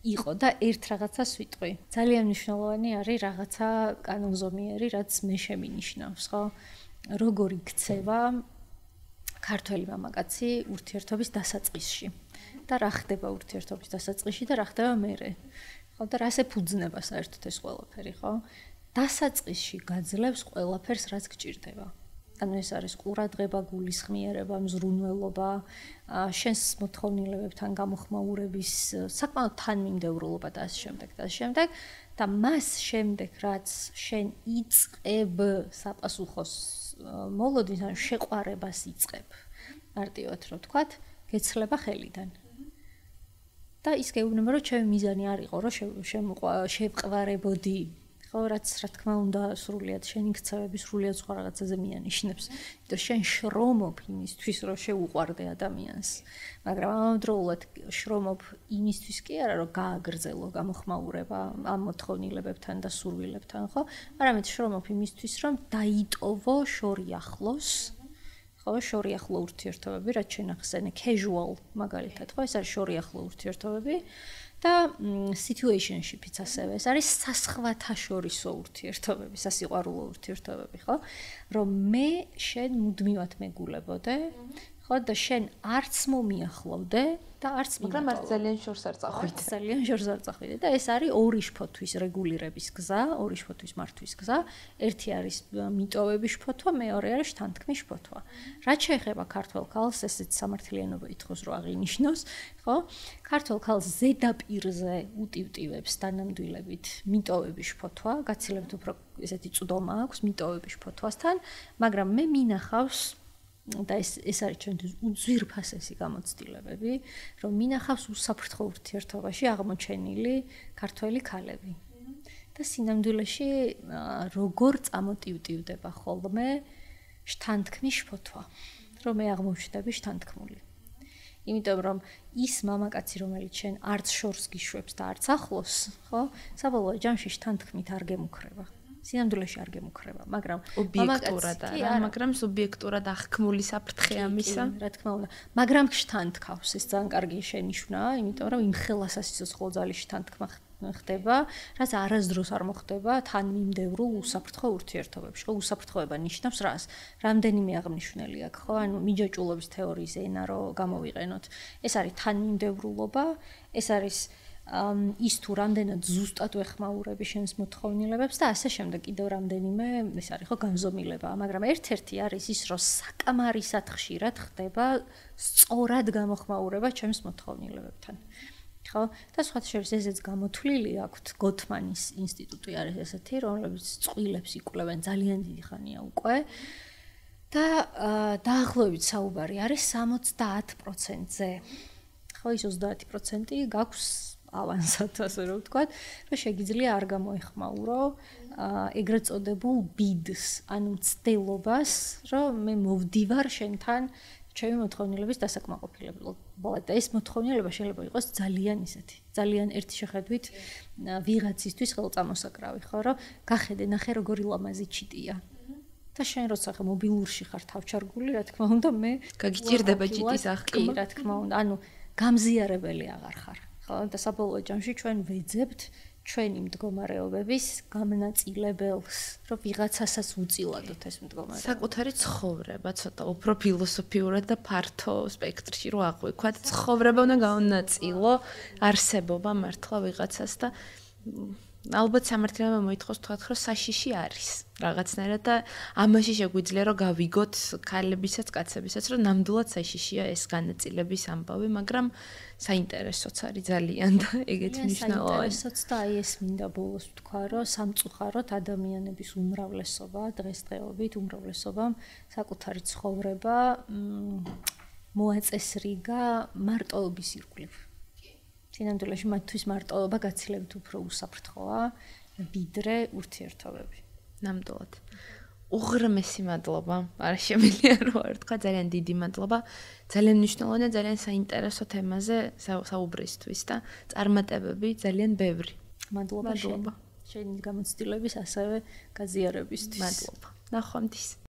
იყო და ერთ რაღაცას ვიტყვი. ძალიან მნიშვნელოვანი არის რაღაცა კანონზომიერი, რაც მე შემინიშნავს, ხო? როგორ იქცევა ქართველი მამაკაცი ურთიერთობის დასაწყისში და რა ხდება ურთიერთობის დასაწყისში და რა ხდება მერე. ხო და რას ეფუძნება საერთოდ ეს ყველაფერი, ხო? დასაწყისში გაძლევს ყველაფერს, რაც გჭირდება. ანუ ეს არის ყურადღება, გულისხმიერება, მზრუნველობა, შენს მოთხოვნილებებთან გამოხმაურების საკმაოდ თანმიმდევრულობა და ასე შემდეგ და მას შემდეგ რაც შენ იწყებ საპასუხოს მოლოდინს, ანუ შეყვარებას იწყებ. მარტივად რო ვთქვათ, გეცლება ხელიდან. და ის გეუბნება, რომ ჩემი მიზანი არ იყო, რომ შევყვარებოდი. ხო, რაც რა თქმა უნდა, სრულიად შენი ქცევები სრულიად სხვა რაღაცაზე მიანიშნებს. იმიტომ შენ შრომობ იმისთვის, რომ შეუყვარდე ადამიანს. მაგრამ ამავდროულად შრომობ იმისთვის კი არა, რომ გააგრძელო გამოხმაურება ამ მოთხოვნილებებთან და სურვილებთან, ხო? არამედ შრომობ იმისთვის, რომ დაიტოვო შორი ახლოს. ხო, შორი ახლო ურთიერთობები, რაც შენ ახსენე, casual მაგალითად, ხო, ეს არის შორი ახლო ურთიერთობები და situationship-იც ასევე, ეს არის სასხვათაშორისო ურთიერთობები, სასიყვარულო ურთიერთობები, ხო? რომ მე შენ მუდმივად მეგულებოდე, ხო, და შენ არც მომიახლოვდე და არც მაგრამ არც ძალიან შორს არ წახვიდე. ძალიან შორს არ წახვიდე და ეს არის ორი შფოთვის რეგულირების გზა, ორი შფოთვის მართვის გზა. ერთი არის მიტოვების შფოთვა, მეორე არის შთანთქმის შფოთვა. რაც შეეხება ქართველ ქალს, ესეც სამართლიანობა ითხოვს, რომ აღინიშნოს, ხო? ქართველ ქალს ზედაპირზე უტივტივებს დანამდვილებით მიტოვების შფოთვა, გაცილებით უფრო ესეთი წვდომა აქვს მიტოვების შფოთვასთან, მაგრამ მე მინახავს და ეს არის ჩვენთვის უძვირფასესი გამოცდილებები, რომ მინახავს უსაფრთხო ურთიერთობაში აღმოჩენილი ქართველი ქალები. და სინამდვილეში როგორ წამოტივტივდება ხოლმე შთანთქმის შფოთვა, რომ მე აღმოჩნდები შთანთქმული. იმიტომ რომ ის მამაკაცი, რომელიც შენ არც შორს გიშვებს და არც ახლოს, ხო, საბოლოო ჯამში შთანთქმით არ გემუქრება. სინამდვილეში არ გემუქრება, მაგრამ ობიექტურად არა, მაგრამ სუბიექტურად აღქმული საფრთხე ამისა. რა თქმა უნდა, მაგრამ შთან თქავს, ეს ძალიან კარგი შენიშვნაა, იმიტომ რომ იმ ხელას სიცოცხლო ძალის შთან თქმა ხდება, რაც არასდროს არ მოხდება თან მიმდევრულ უსაფრთხო ურთიერთობებში. ხო, უსაფრთხოება ნიშნავს რას? რამდენიმე აღნიშნული აქვს, ხო? ანუ მიჯაჭულობის თეორიის ენა რო გამოვიყენოთ. ეს არის თან მიმდევრულობა, ეს არის ის თუ რამდენად ზუსტად ვეხმაურები შენს მოთხოვნილებებს და ასე შემდეგ კიდევ რამდენიმე ეს არის ხო განზომილება, მაგრამ ერთ-ერთი არის ის რომ საკამარისად ხშირად ხდება სწორად გამოხმაურება ჩემს მოთხოვნილებებთან. ხო? და სხვათა შორის ესეც გამოთვლილი აქვს გოთმანის ინსტიტუტი არის ესეთი, რომლებიც წყვილებს იკვლევენ ძალიან დიდი ხანია უკვე. და დაახლოებით საუბარი არის 70%-ზე. ხო, ის 30% გაქვს ავანსად, ასე რომ ვთქვათ, რომ შეგიძლია არ გამოეხმაურო ეგრეთ წოდებულ ბიდს, ანუ მცდელობას, რომ მე მოვდივარ შენთან ჩემი მოთხოვნილების დასაკმაყოფილებლად. და ეს მოთხოვნილება შეიძლება იყოს ძალიან ისეთი, ძალიან ერთი შეხედვით ვიღაცისთვის ხელწამოსაკრავი, ხო, რომ გახედე, ნახე როგორი ლამაზი ჩიტია. და შენ როცა ხე მობილურში ხარ თავჩარგული, რა თქმა უნდა, მე გაგიჭირდება ჩიტის აღქმა. რა თქმა უნდა, ანუ გამზიარებელი აღარ ხარ. ხო, და საბოლოო ჯამში ჩვენ ვეძებთ ჩვენი მდგომარეობების გამნაწილებელს, რომ ვიღაცასაც უწილადოთ ეს მდგომარეობა. საკუთარი ცხოვრება, ცოტა უფრო ფილოსოფიურად და ფართო სპექტრში რო აღვიქვათ, ცხოვრება უნდა გაუნაწილო, არსებობა მართლა ვიღაცას და ალბათ სამართლებმა მოითხოვს თქვათ, რომ საშიში არის რაღაცნაირად და ამაში შეგვიძლია რომ გავიგოთ ქალებისაც, კაცებისაც, რომ ნამდვილად საშიშია ეს განაწილების ამბავი, მაგრამ საინტერესოც არის ძალიან და ეგეთი მნიშვნელოვანი. საინტერესოც და აი ეს მინდა ბოლოს ვთქვა, რომ სამწუხაროდ ადამიანების უმრავლესობა, დღესდღეობით უმრავლესობამ საკუთარი ცხოვრება მოაწესრიგა მარტოობის ირგვლივ. სინამდვილეში მათთვის მარტოობა გაცილებით უფრო უსაფრთხოა, ვიდრე ურთიერთობები. ნამდვილად. უღრმესი მადლობა. არ შემიძლია რომ არ ვთქვა, ძალიან დიდი მადლობა. ძალიან მნიშვნელოვანი და ძალიან საინტერესო თემაზე საუბრისთვის და წარმატებები ძალიან ბევრი. მადლობა შენი გამოცდილების ასევე გაზიარებისთვის. მადლობა. ნახვამდის.